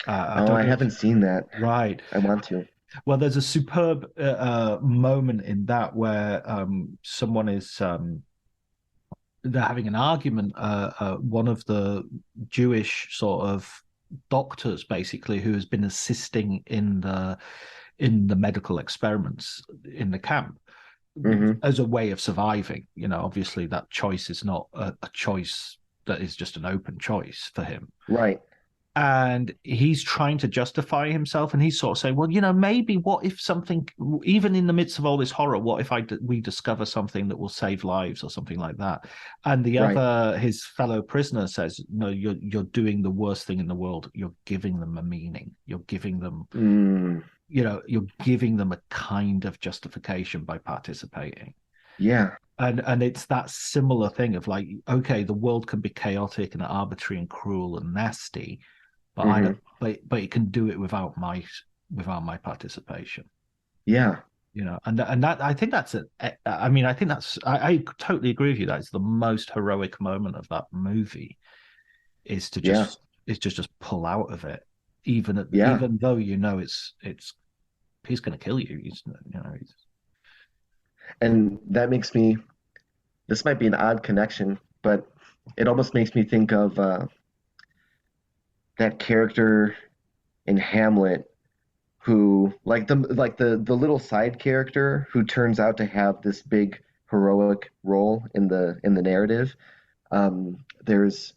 I haven't seen that. Right. I want to. Well, there's a superb moment in that where someone is... they're having an argument. One of the Jewish sort of doctors, basically, who has been assisting in the medical experiments in the camp as a way of surviving. Obviously that choice is not a choice that is just an open choice for him. Right. And he's trying to justify himself, and he's sort of saying, well, maybe what if something, even in the midst of all this horror, what if we discover something that will save lives or something like that? And the other, his fellow prisoner, says, no, you're doing the worst thing in the world. You're giving them a meaning. You're giving them, you're giving them a kind of justification by participating. Yeah. And it's that similar thing of like, okay, the world can be chaotic and arbitrary and cruel and nasty, but but it can do it without my participation. Yeah. And that I think that's I totally agree with you. That's the most heroic moment of that movie, is to just pull out of it, even though it's he's going to kill you. And that makes me, this might be an odd connection, but it almost makes me think of that character in Hamlet who, like the little side character who turns out to have this big heroic role in the narrative. There's,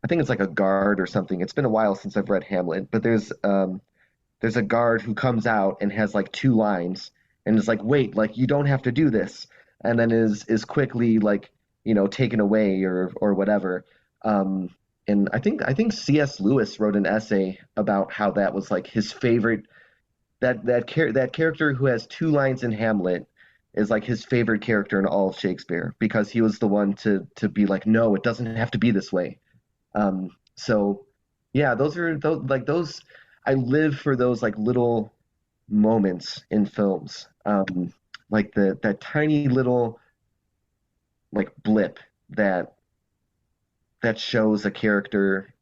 I think it's like a guard or something. It's been a while since I've read Hamlet, but there's a guard who comes out and has like two lines and is like, wait, like, you don't have to do this. and then is quickly like, taken away or whatever. And I think C.S. Lewis wrote an essay about how that was like his favorite, that character who has two lines in Hamlet is like his favorite character in all of Shakespeare, because he was the one to be like, no, it doesn't have to be this way. So yeah, those I live for those like little moments in films, like that tiny little like blip that shows a character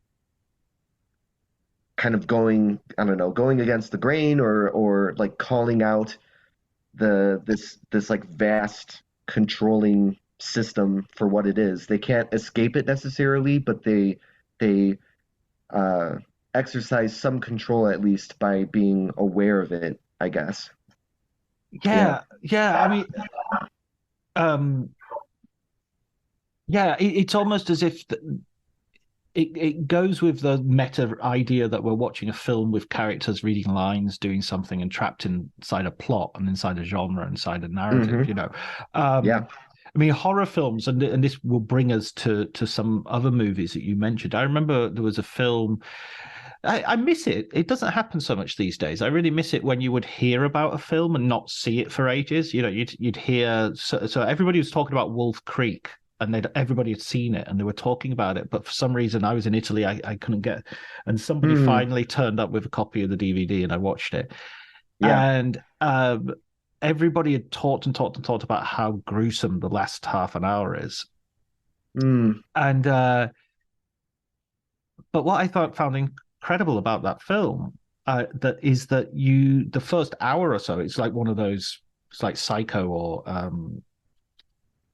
kind of going, I don't know, going against the grain, or like calling out this like vast controlling system for what it is. They can't escape it necessarily, but they exercise some control, at least by being aware of it, I guess. Yeah. I mean, it's almost as if it goes with the meta idea that we're watching a film with characters reading lines, doing something, and trapped inside a plot and inside a genre, inside a narrative. Yeah. I mean, horror films, and this will bring us to some other movies that you mentioned. I remember there was a film. I miss it. It doesn't happen so much these days. I really miss it when you would hear about a film and not see it for ages. You'd hear. So everybody was talking about Wolf Creek, and everybody had seen it, and they were talking about it. But for some reason, I was in Italy. I couldn't get, and somebody finally turned up with a copy of the DVD, and I watched it. Yeah. And everybody had talked about how gruesome the last half an hour is. And but what I found incredible about that film, that the first hour or so, it's like one of those, it's like Psycho or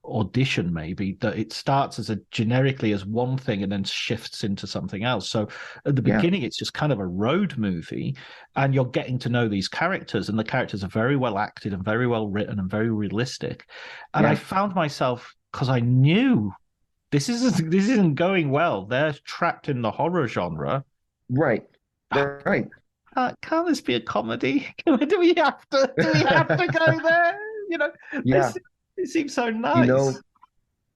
Audition, maybe, that it starts as generically as one thing and then shifts into something else. So at the beginning, it's just kind of a road movie, and you're getting to know these characters, and the characters are very well acted and very well written and very realistic. And I found myself, because I knew this isn't going well. They're trapped in the horror genre. Right. Right. Can't this be a comedy? Do we have to go there? Yeah. It seems so nice.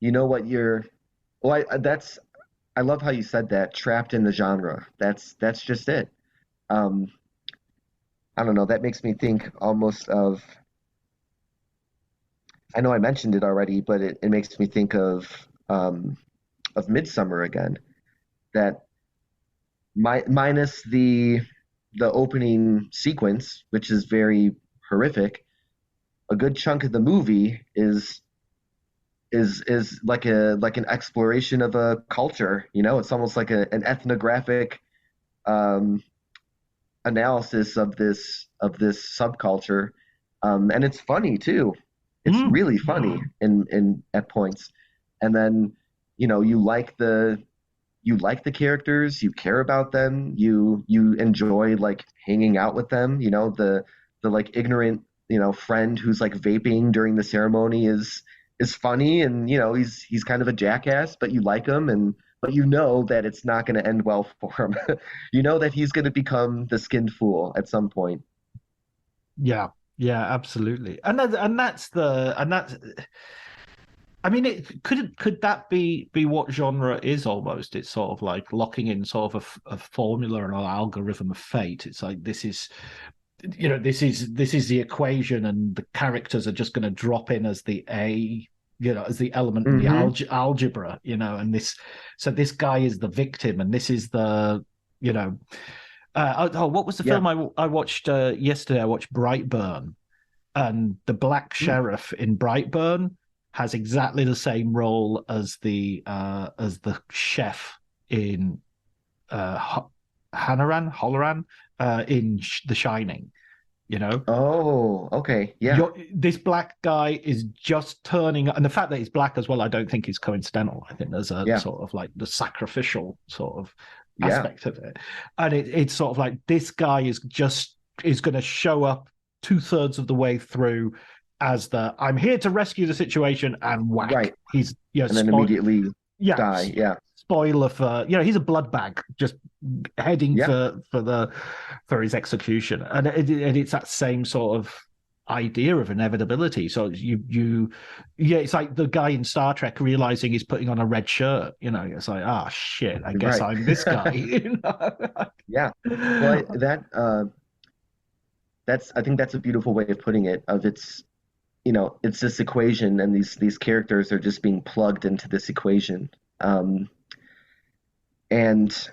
You know what you're. Well, I love how you said that. Trapped in the genre. That's just it. I don't know. That makes me think almost of. I know I mentioned it already, but it makes me think of Midsummer again. That minus the opening sequence, which is very horrific. A good chunk of the movie is like an exploration of a culture. It's almost like an ethnographic analysis of this subculture, and it's funny too. It's really funny in at points, and then you like the characters, you care about them, you enjoy like hanging out with them. The like ignorant friend who's like vaping during the ceremony is funny, and he's kind of a jackass, but you like him, but that it's not going to end well for him. That he's going to become the skinned fool at some point. Yeah, absolutely. And that's I mean, could that be what genre is almost? It's sort of like locking in sort of a formula and an algorithm of fate. It's like this is the equation, and the characters are just going to drop in as the as the element in the algebra, and this guy is the victim, and this is the, what was the film I watched yesterday? I watched Brightburn, and the black sheriff in Brightburn has exactly the same role as the chef in Halloran in The Shining. Oh, okay, yeah. This black guy is just turning, and the fact that he's black as well, I don't think is coincidental. I think there's a sort of like the sacrificial sort of aspect of it, and it's sort of like this guy is going to show up 2/3 of the way through as I'm here to rescue the situation, and whack, right. He's and then immediately die. Yeah. Spoiler for he's a blood bag just heading for his execution, and it's that same sort of idea of inevitability. So yeah, it's like the guy in Star Trek realizing he's putting on a red shirt. You know, it's like, ah, shit, I guess Right. I'm this guy. You know? Yeah. Well, I think that's a beautiful way of putting it. It's this equation, and these characters are just being plugged into this equation. And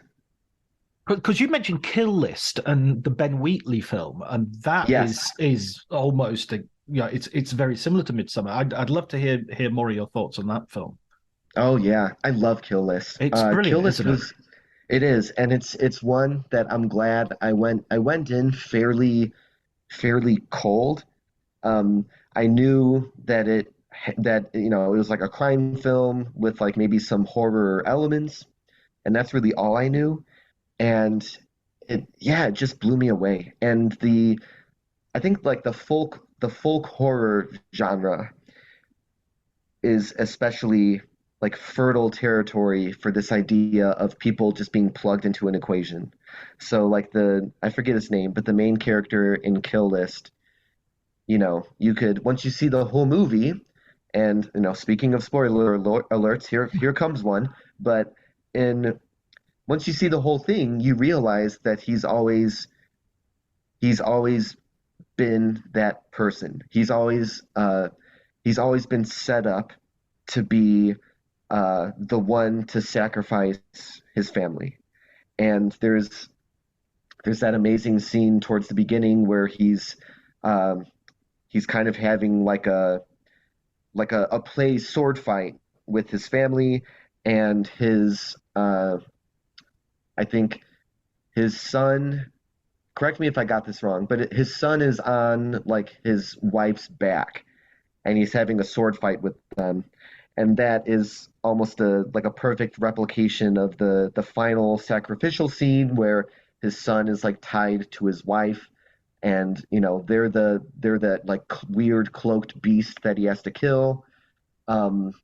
Because you mentioned Kill List and the Ben Wheatley film, and that yes. is almost it's very similar to Midsummer. I'd love to hear more of your thoughts on that film. Oh yeah, I love Kill List. It's brilliant, Kill List isn't it? It is, and it's one that I'm glad I went in fairly cold. I knew that it was like a crime film with like maybe some horror elements, and that's really all I knew. And it just blew me away. And I think like the folk horror genre is especially like fertile territory for this idea of people just being plugged into an equation. So like I forget his name, but the main character in Kill List, you could, once you see the whole movie, and speaking of spoiler alerts, here comes one, but once you see the whole thing, you realize that he's always been that person. He's always been set up to be the one to sacrifice his family. And there's that amazing scene towards the beginning where he's kind of having like a play sword fight with his family, and I think his son, correct me if I got this wrong, but his son is on like his wife's back, and he's having a sword fight with them. And that is almost like a perfect replication of the final sacrificial scene where his son is like tied to his wife, and they're that like weird cloaked beast that he has to kill. And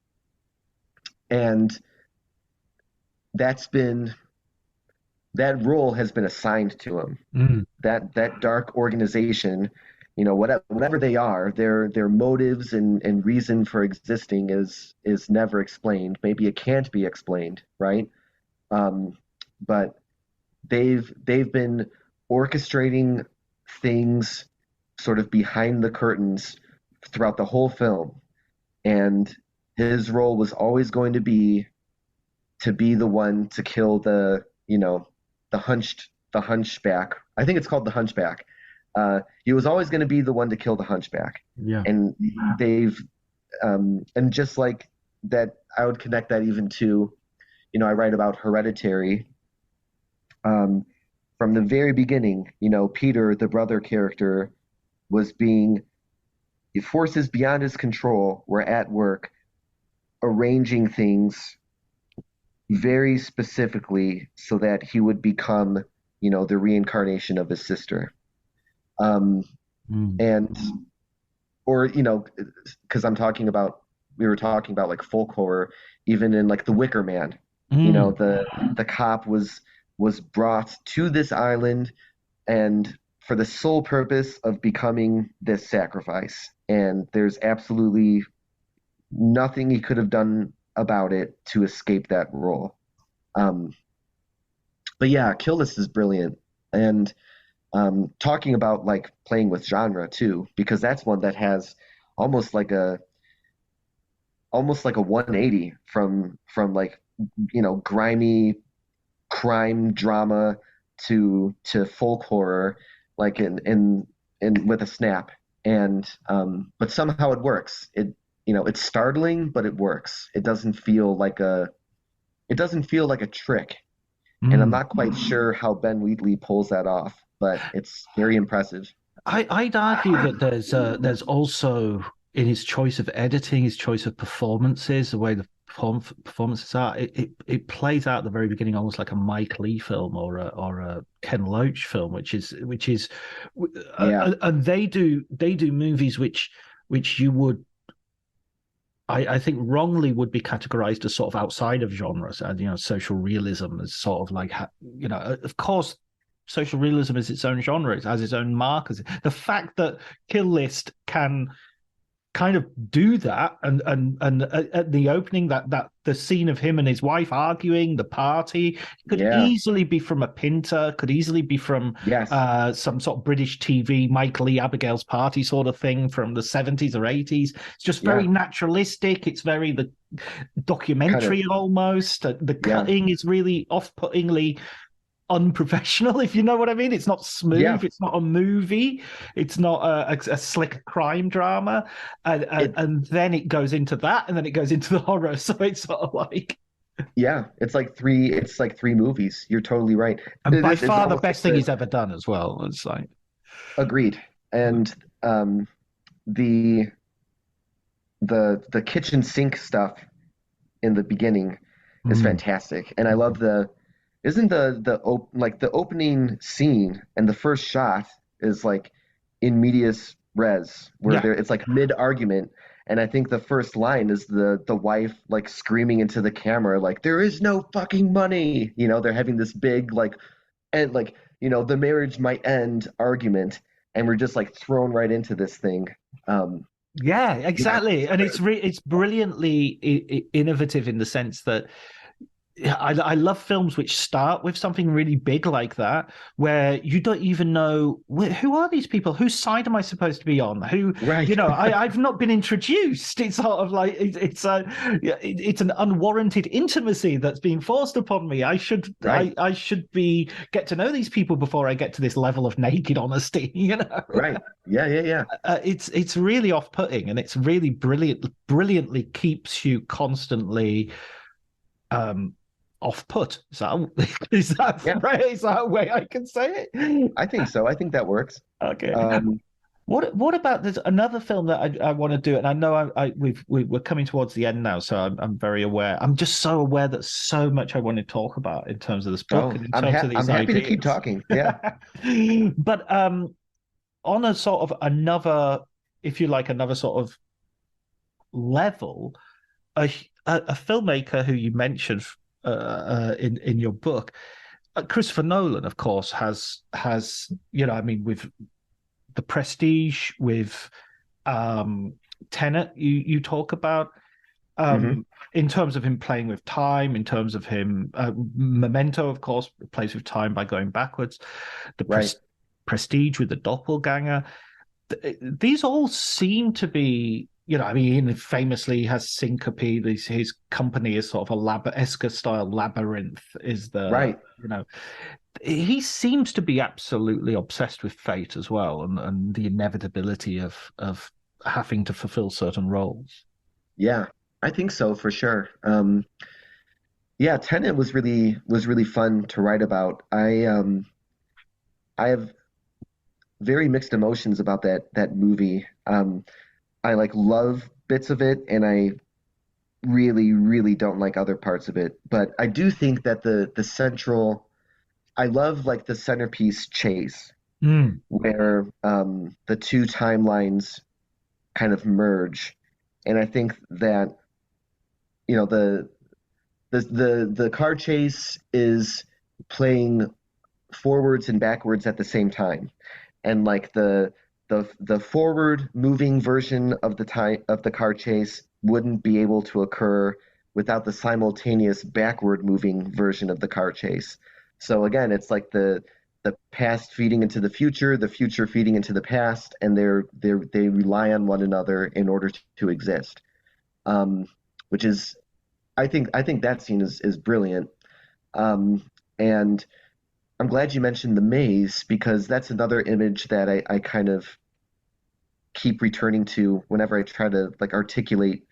that role has been assigned to him. That dark organization, whatever they are, their motives and reason for existing is never explained. Maybe it can't be explained, right? But they've been orchestrating things sort of behind the curtains throughout the whole film, and his role was always going to be the one to kill the hunchback. I think it's called the hunchback. He was always going to be the one to kill the hunchback. Yeah. And they've and just like that, I would connect that even to, I write about Hereditary. From the very beginning, Peter, the brother character, forces beyond his control were at work arranging things very specifically so that he would become, the reincarnation of his sister. And, or, because we were talking about like folk horror, even in like The Wicker Man, the cop was brought to this island and for the sole purpose of becoming this sacrifice. And there's absolutely nothing he could have done about it to escape that role. But yeah, Kill List is brilliant. And talking about like playing with genre too, because that's one that has almost like a 180 from like, grimy crime drama to folk horror, like in with a snap. And but somehow it works. It's startling, but it works. It doesn't feel like a trick. And I'm not quite sure how Ben Wheatley pulls that off, but it's very impressive. I'd argue that there's also in his choice of editing, his choice of performances, the way the performances are, it plays out at the very beginning almost like a Mike Leigh film or a Ken Loach film, which is and they do movies which you would, I think wrongly would be categorized as sort of outside of genres, and social realism is sort of like, of course social realism is its own genre. It has its own markers. The fact that Kill List can kind of do that, and at the opening, that the scene of him and his wife arguing, the party, could easily be from a Pinter, could easily be from some sort of British TV Mike Lee Abigail's Party sort of thing from the 70s or 80s. It's just very naturalistic. It's very the documentary almost. The cutting is really off-puttingly unprofessional, if you know what I mean. It's not smooth. It's not a movie. It's not a slick crime drama, and then it goes into that, and then it goes into the horror. So it's sort of like, it's like three movies. You're totally right. And by far the best thing he's ever done as well. It's like, agreed. And the kitchen sink stuff in the beginning is fantastic, and I love Isn't the opening scene and the first shot is like in medias res, where it's like mid argument, and I think the first line is the wife like screaming into the camera like, there is no fucking money. You know, they're having this big the marriage might end argument, and we're just like thrown right into this thing. Exactly, and it's brilliantly innovative in the sense that I love films which start with something really big like that, where you don't even know who are these people, whose side am I supposed to be on, I've not been introduced. It's sort of like it's an unwarranted intimacy that's being forced upon me. I should get to know these people before I get to this level of naked honesty. It's really off-putting, and it's really brilliantly keeps you constantly off-put. Is that a way I can say it? I think so. I think that works. Okay. What about there's another film that I want to do, and I know we're coming towards the end now, so I'm very aware. I'm just so aware that so much I want to talk about in terms of this book and in terms of these I'm happy ideas. to keep talking. Yeah. But on a sort of another, if you like, another sort of a filmmaker who you mentioned in your book, Christopher Nolan, of course, has with The Prestige, with Tenet, you talk about in terms of him playing with time, in terms of him Memento, of course, plays with time by going backwards. The Prestige with the doppelganger. These all seem to be, he famously has Syncope. His company is sort of a Esker style labyrinth. Is the he seems to be absolutely obsessed with fate as well, and the inevitability of having to fulfill certain roles. Yeah, I think so for sure. Tenet was really fun to write about. I have very mixed emotions about that movie. I love bits of it, and I really, really don't like other parts of it. But I do think that the central, I love the centerpiece chase, where the two timelines kind of merge, and I think that the car chase is playing forwards and backwards at the same time, and the forward moving version of the car chase wouldn't be able to occur without the simultaneous backward moving version of the car chase. So again, it's like the past feeding into the future feeding into the past, and they rely on one another in order to exist. Which is, I think that scene is brilliant. And I'm glad you mentioned the maze, because that's another image that I kind of keep returning to whenever I try to articulate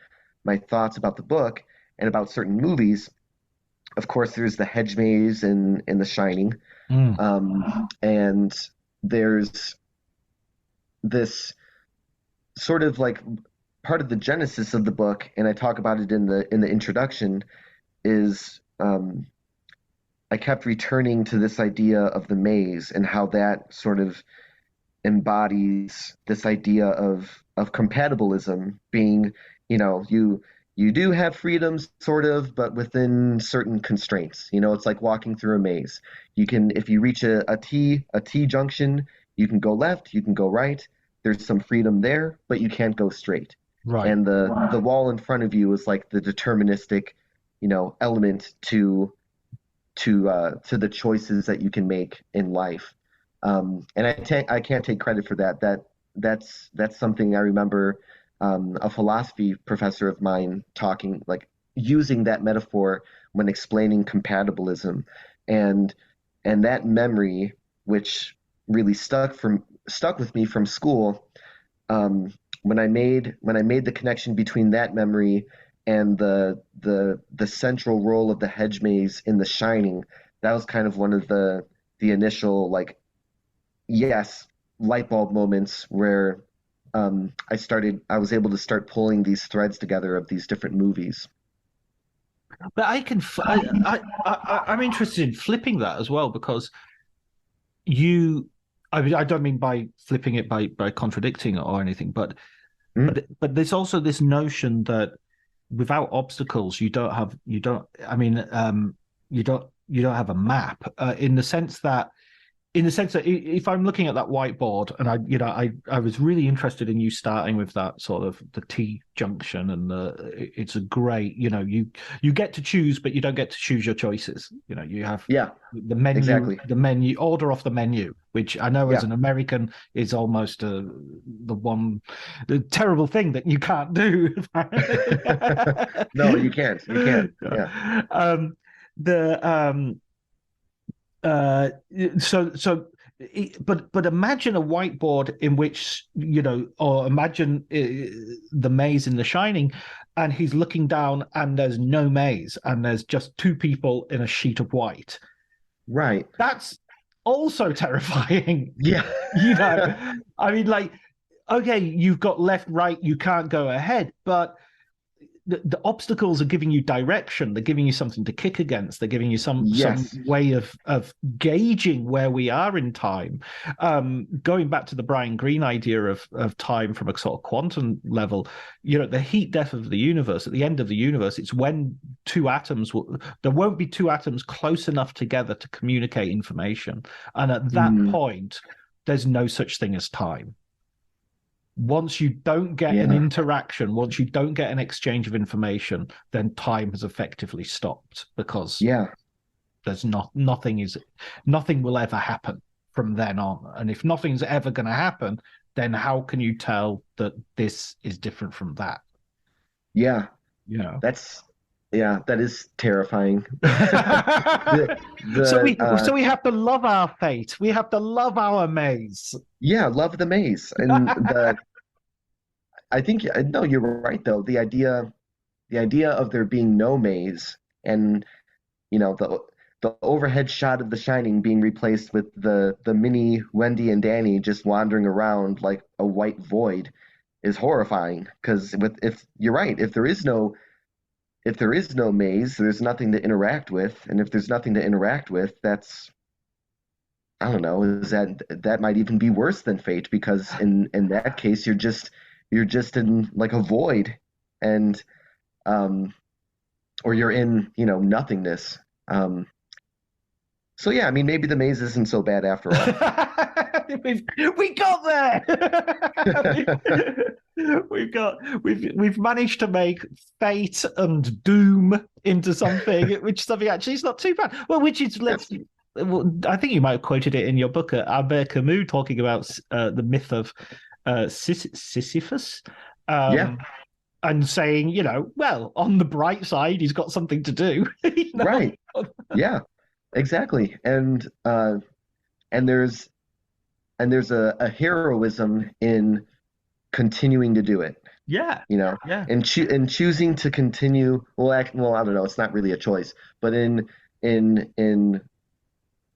my thoughts about the book and about certain movies. Of course, there's the hedge maze in The Shining, and there's this sort of part of the genesis of the book, and I talk about it in the introduction, is I kept returning to this idea of the maze and how that sort of embodies this idea of compatibilism, being, you you do have freedoms, sort of, but within certain constraints. You know, it's like walking through a maze. You can, if you reach a T junction, you can go left, you can go right. There's some freedom there, but you can't go straight. Right. And the wall in front of you is like the deterministic, you know, element to the choices that you can make in life. And I can't take credit for that. That's something I remember a philosophy professor of mine talking, like using that metaphor when explaining compatibilism, and that memory, which really stuck with me from school, when I made the connection between that memory and the central role of the hedge maze in The Shining. That was kind of one of the initial, like, yes, light bulb moments where I was able to start pulling these threads together of these different movies. But I'm interested in flipping that as well, because I mean, I don't mean by flipping it by contradicting it or anything, but there's also this notion that without obstacles, you don't have a map, in the sense that if I'm looking at that whiteboard, and I was really interested in you starting with that sort of the T junction, and it's a great, you get to choose, but you don't get to choose your choices. You know, you have the menu, exactly. the menu order off the menu, which I know as an American is almost the terrible thing that you can't do. No, you can't. Yeah. But imagine a whiteboard in which, or imagine the maze in The Shining, and he's looking down and there's no maze and there's just two people in a sheet of white. Right. That's also terrifying. Yeah. I mean, like, okay, you've got left, right, you can't go ahead, but the obstacles are giving you direction. They're giving you something to kick against. They're giving you some way of gauging where we are in time. Going back to the Brian Greene idea of time from a sort of quantum level, the heat death of the universe, at the end of the universe, it's when there won't be two atoms close enough together to communicate information. And at that point, there's no such thing as time. Once you don't get an interaction, once you don't get an exchange of information, then time has effectively stopped, because there's nothing will ever happen from then on. And if nothing's ever going to happen, then how can you tell that this is different from that? Yeah. That is terrifying. So we have to love our fate. We have to love our maze. Yeah, love the maze. And I think, no, you're right though. The idea of there being no maze, and the overhead shot of The Shining being replaced with the mini Wendy and Danny just wandering around like a white void is horrifying. Because if you're right, if there is no maze, there's nothing to interact with, and if there's nothing to interact with, that's, I don't know, is that might even be worse than fate, because in that case you're just in like a void, and or you're in nothingness. So yeah, I mean, maybe the maze isn't so bad after all. we got there. We've managed to make fate and doom into something actually is not too bad. Well, which is I think you might have quoted it in your book, Albert Camus, talking about the myth of Sisyphus. And saying, well, on the bright side, he's got something to do. Right. Yeah, exactly. And there's a heroism in continuing to do it. Yeah. And choosing to continue. Well, I don't know. It's not really a choice, but in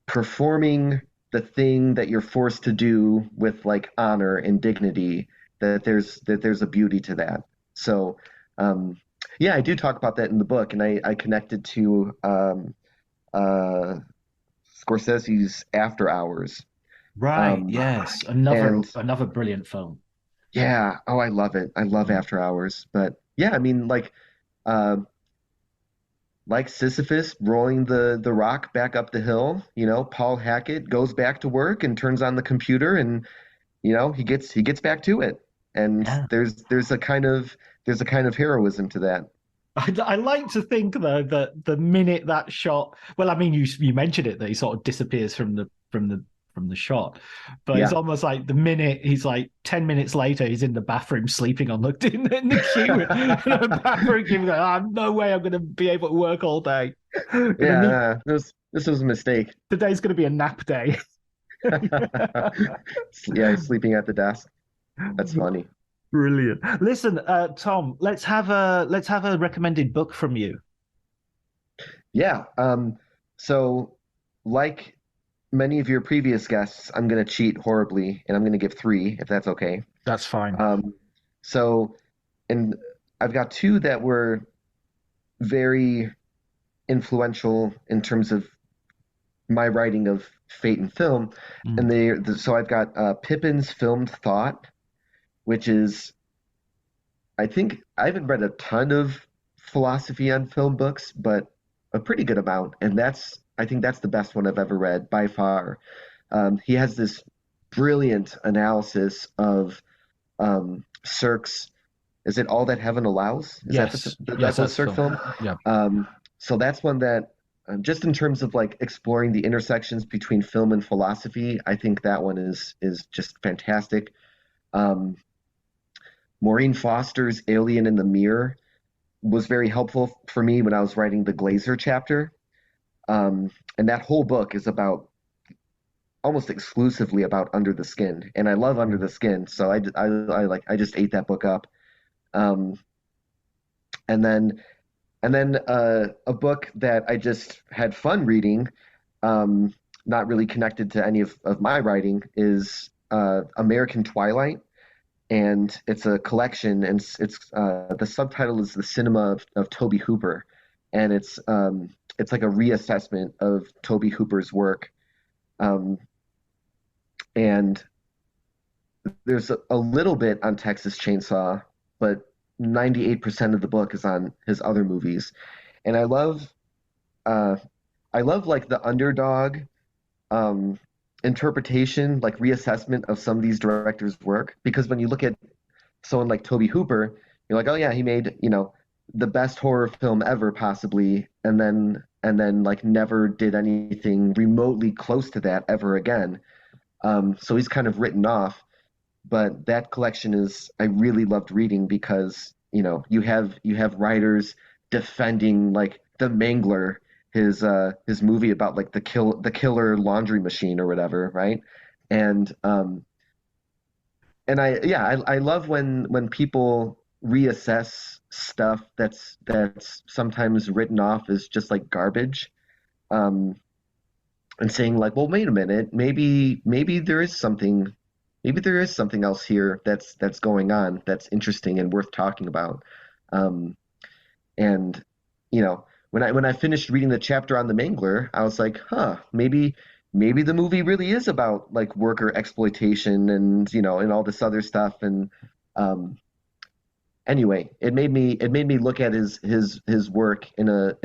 performing the thing that you're forced to do with like honor and dignity, that there's a beauty to that. So, I do talk about that in the book, and I connected to Scorsese's After Hours. Right. Yes. Another brilliant film. Yeah. Oh, I love it. I love After Hours. But yeah, I mean, like, like Sisyphus rolling the rock back up the hill, Paul Hackett goes back to work and turns on the computer, and he gets back to it. And Yeah. there's a kind of heroism to that. I like to think though that the minute that shot, well, I mean, you mentioned it that he sort of disappears from the shot, but it's Yeah. almost like the minute he's like 10 minutes later, he's in the bathroom sleeping on in the queue in the bathroom, giving like, no way I'm going to be able to work all day. Yeah, this was a mistake. Today's going to be a nap day. Yeah, he's sleeping at the desk. That's funny. Brilliant. Listen, Tom, let's have a recommended book from you. Yeah. So like many of your previous guests, I'm going to cheat horribly, and I'm going to give three, if that's okay. That's fine. So, and I've got two that were very influential in terms of my writing of fate and film, and so I've got Pippin's Filmed Thought, which is, I think I haven't read a ton of philosophy on film books, but a pretty good amount, and I think that's the best one I've ever read by far. He has this brilliant analysis of Cirque's. Is it All That Heaven Allows? Yes. That's a Cirque film. Yeah. So that's one that, just in terms of like exploring the intersections between film and philosophy, I think that one is just fantastic. Maureen Foster's Alien in the Mirror was very helpful for me when I was writing the Glazer chapter. And that whole book is about almost exclusively about Under the Skin, and I love Under the Skin, so I just ate that book up. And then a book that I just had fun reading, not really connected to any of my writing, is American Twilight, and it's a collection, and it's the subtitle is The Cinema of Tobe Hooper, and it's like a reassessment of Tobe Hooper's work. And there's a little bit on Texas Chainsaw, but 98% of the book is on his other movies. And I love like the underdog interpretation, like reassessment of some of these directors' work, because when you look at someone like Tobe Hooper, you're like, oh yeah, he made, the best horror film ever possibly, and then like never did anything remotely close to that ever again. So he's kind of written off, but that collection I really loved reading because, you have writers defending like The Mangler, his movie about like the killer laundry machine or whatever, right? And I love when people reassess stuff that's sometimes written off as just like garbage, and saying like, well, wait a minute, maybe there is something else here that's going on that's interesting and worth talking about. And when I finished reading the chapter on The Mangler, I was like, maybe the movie really is about like worker exploitation and and all this other stuff. And anyway, it made me look at his work in a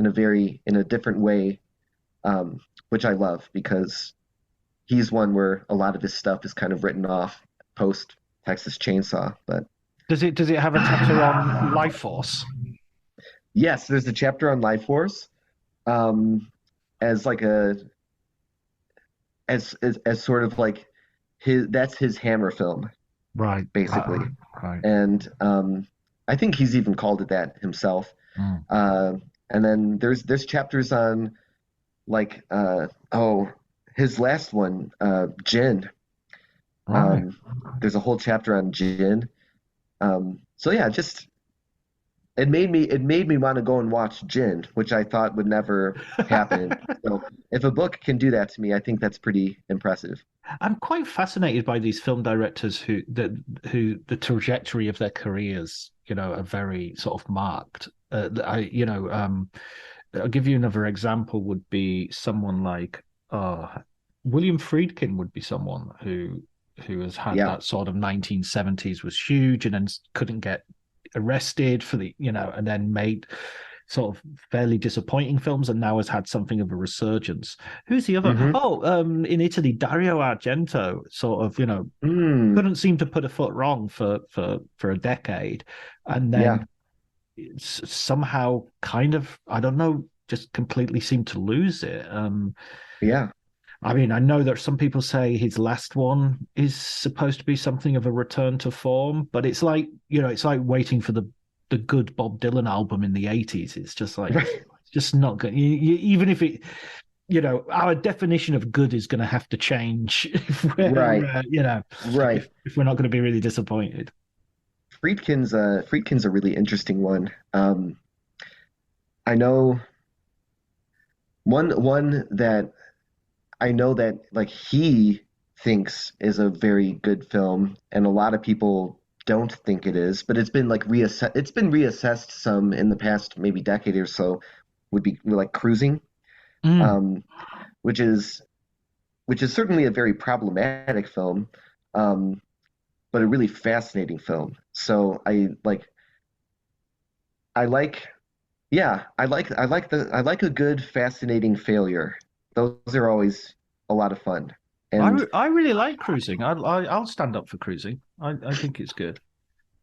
different way, which I love, because he's one where a lot of his stuff is kind of written off post Texas Chainsaw. But does it have a chapter on Life Force? Yes, there's a chapter on Life Force, as like as sort of like that's his Hammer film, right? Basically, right. And I think he's even called it that himself. And then there's chapters on like his last one, Jinn. Right. There's a whole chapter on Jinn. So yeah, just it made me want to go and watch Jinn, which I thought would never happen. So if a book can do that to me, I think that's pretty impressive. I'm quite fascinated by these film directors who the trajectory of their careers, are very sort of marked. I'll give you another example. Would be someone like William Friedkin would be someone who has had that sort of 1970s was huge and then couldn't get arrested for the, and then made sort of fairly disappointing films, and now has had something of a resurgence. Who's the other? In Italy, Dario Argento sort of, couldn't seem to put a foot wrong for a decade, and then somehow kind of, I don't know, just completely seemed to lose it. I mean, I know that some people say his last one is supposed to be something of a return to form, but it's like, it's like waiting for the good Bob Dylan album in the 80s. It's just like, it's just not good. Even if it, our definition of good is going to have to change if we're, if we're not going to be really disappointed. Friedkin's a really interesting one. I know one that I know that like he thinks is a very good film, and a lot of people don't think it is, but it's been like reassessed some in the past maybe decade or so. Would be like Cruising, which is certainly a very problematic film, but a really fascinating film. So I like a good fascinating failure. Those are always a lot of fun. And I really like Cruising. I'll stand up for Cruising. I think it's good.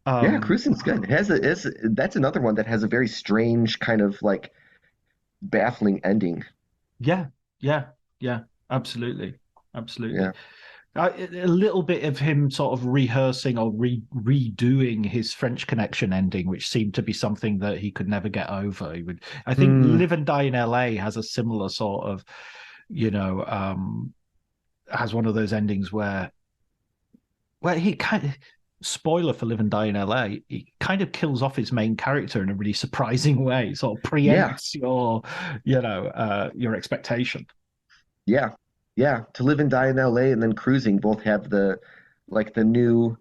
Cruising's good. That's another one that has a very strange kind of like baffling ending. Yeah, absolutely. Yeah. A little bit of him sort of rehearsing or redoing his French Connection ending, which seemed to be something that he could never get over. I think Live and Die in LA has a similar sort of, has one of those endings where he kind of, spoiler for Live and Die in LA, he kind of kills off his main character in a really surprising way, sort of preempts your expectation. Yeah, To Live and Die in LA and then Cruising both have the new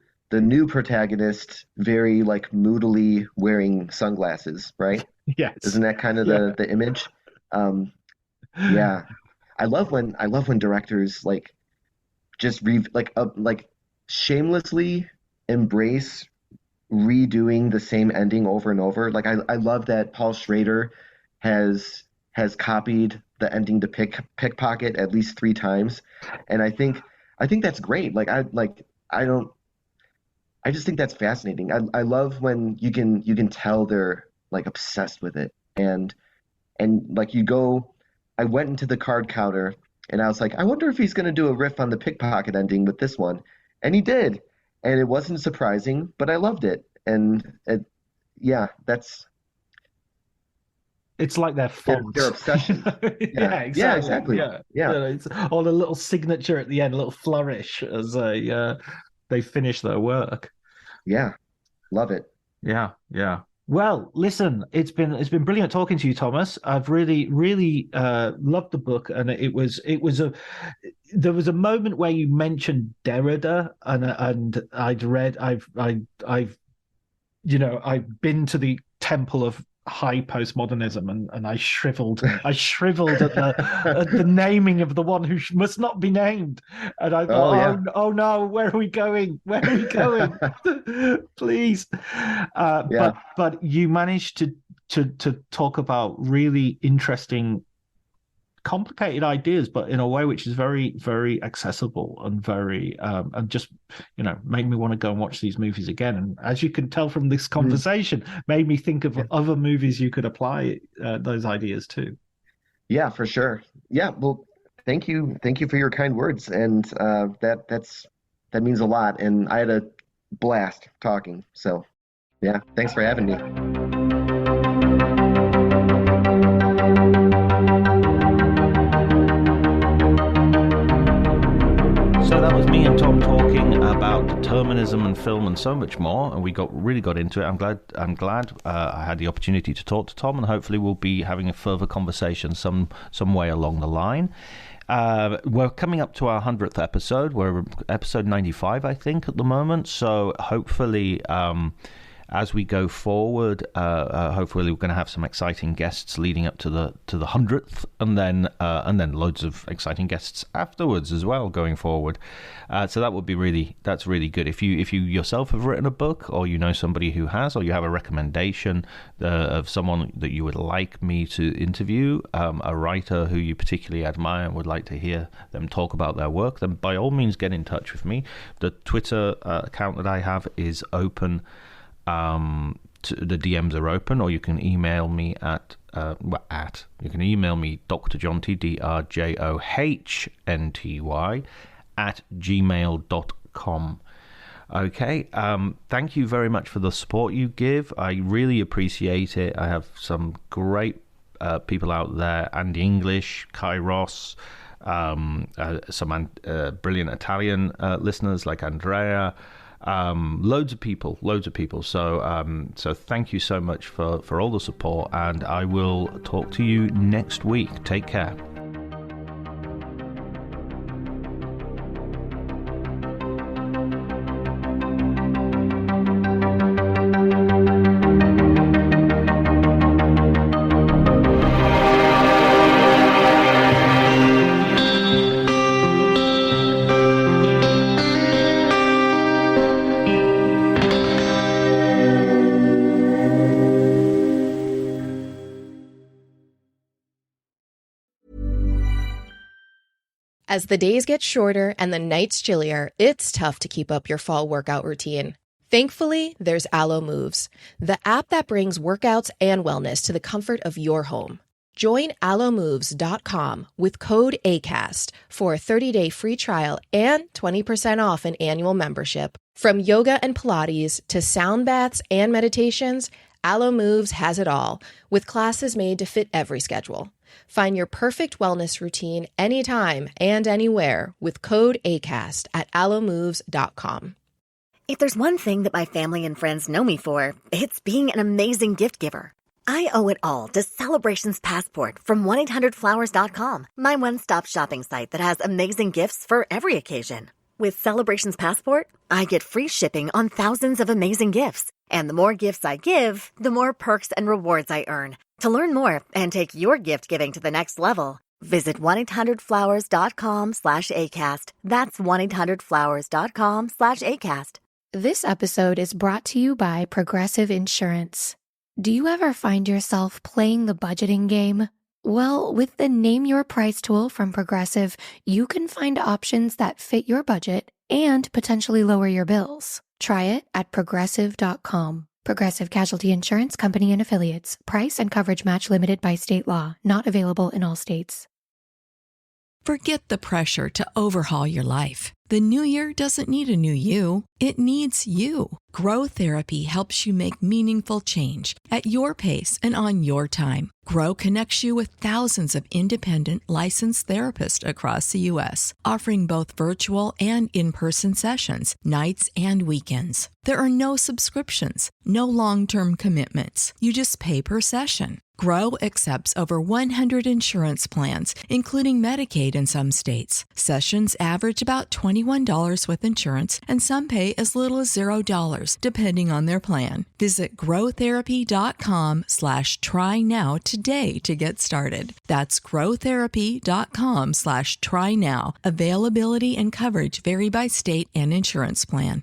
protagonist very like moodily wearing sunglasses, right? Yes. Isn't that kind of the image? I love when directors like just shamelessly embrace redoing the same ending over and over. Like I love that Paul Schrader has copied the ending to Pickpocket at least 3 times, and I think that's great. I just think that's fascinating. I love when you can tell they're like obsessed with it, and like I went into the card counter and I was like, I wonder if he's going to do a riff on the Pickpocket ending with this one, and he did, and it wasn't surprising, but I loved it, and it's like their font. Their obsession. Exactly. Yeah. It's all a little signature at the end, a little flourish as they finish their work. Yeah, love it. Yeah. Well, listen, it's been brilliant talking to you, Thomas. I've really loved the book, and there was a moment where you mentioned Derrida, and I've been to the temple of high postmodernism, and I shriveled at the naming of the one who must not be named, and I thought, oh no, where are we going, please. But you managed to talk about really interesting, complicated ideas, but in a way which is very, very accessible and very and just made me want to go and watch these movies again. And as you can tell from this conversation, made me think of other movies you could apply those ideas to. Yeah, for sure. Yeah, well, thank you for your kind words, and that means a lot. And I had a blast talking. So yeah, thanks for having me. So that was me and Tom talking about determinism and film and so much more, and we really got into it. I'm glad I had the opportunity to talk to Tom, and hopefully we'll be having a further conversation some way along the line. We're coming up to our 100th episode. We're episode 95, I think, at the moment. So hopefully as we go forward, hopefully we're going to have some exciting guests leading up to the 100th, and then loads of exciting guests afterwards as well going forward. So that would be that's really good. If you yourself have written a book, or you know somebody who has, or you have a recommendation of someone that you would like me to interview, a writer who you particularly admire and would like to hear them talk about their work, then by all means get in touch with me. The Twitter account that I have is open. The DMs are open, or you can email me you can email me drjohnty, drjohnty @gmail.com. Okay, thank you very much for the support you give. I really appreciate it. I have some great people out there: Andy English, Kai Ross, some brilliant Italian listeners like Andrea, loads of people. So thank you so much for all the support, and I will talk to you next week. Take care. As the days get shorter and the nights chillier, it's tough to keep up your fall workout routine. Thankfully, there's Alo Moves, the app that brings workouts and wellness to the comfort of your home. Join allomoves.com with code ACAST for a 30-day free trial and 20% off an annual membership. From yoga and Pilates to sound baths and meditations, Alo Moves has it all, with classes made to fit every schedule. Find your perfect wellness routine anytime and anywhere with code ACAST at allomoves.com. If there's one thing that my family and friends know me for, it's being an amazing gift giver. I owe it all to Celebrations Passport from 1-800-Flowers.com, my one-stop shopping site that has amazing gifts for every occasion. With Celebrations Passport, I get free shipping on thousands of amazing gifts. And the more gifts I give, the more perks and rewards I earn. To learn more and take your gift giving to the next level, visit 1-800-Flowers.com/ACAST. That's 1-800-Flowers.com/ACAST. This episode is brought to you by Progressive Insurance. Do you ever find yourself playing the budgeting game? Well, with the Name Your Price tool from Progressive, you can find options that fit your budget and potentially lower your bills. Try it at Progressive.com. Progressive Casualty Insurance Company and Affiliates. Price and coverage match limited by state law. Not available in all states. Forget the pressure to overhaul your life. The new year doesn't need a new you. It needs you. Grow Therapy helps you make meaningful change at your pace and on your time. Grow connects you with thousands of independent licensed therapists across the U.S., offering both virtual and in-person sessions, nights and weekends. There are no subscriptions, no long-term commitments. You just pay per session. Grow accepts over 100 insurance plans, including Medicaid in some states. Sessions average about $21 with insurance, and some pay as little as $0, depending on their plan. Visit growtherapy.com/try now today to get started. That's growtherapy.com/try now. Availability and coverage vary by state and insurance plan.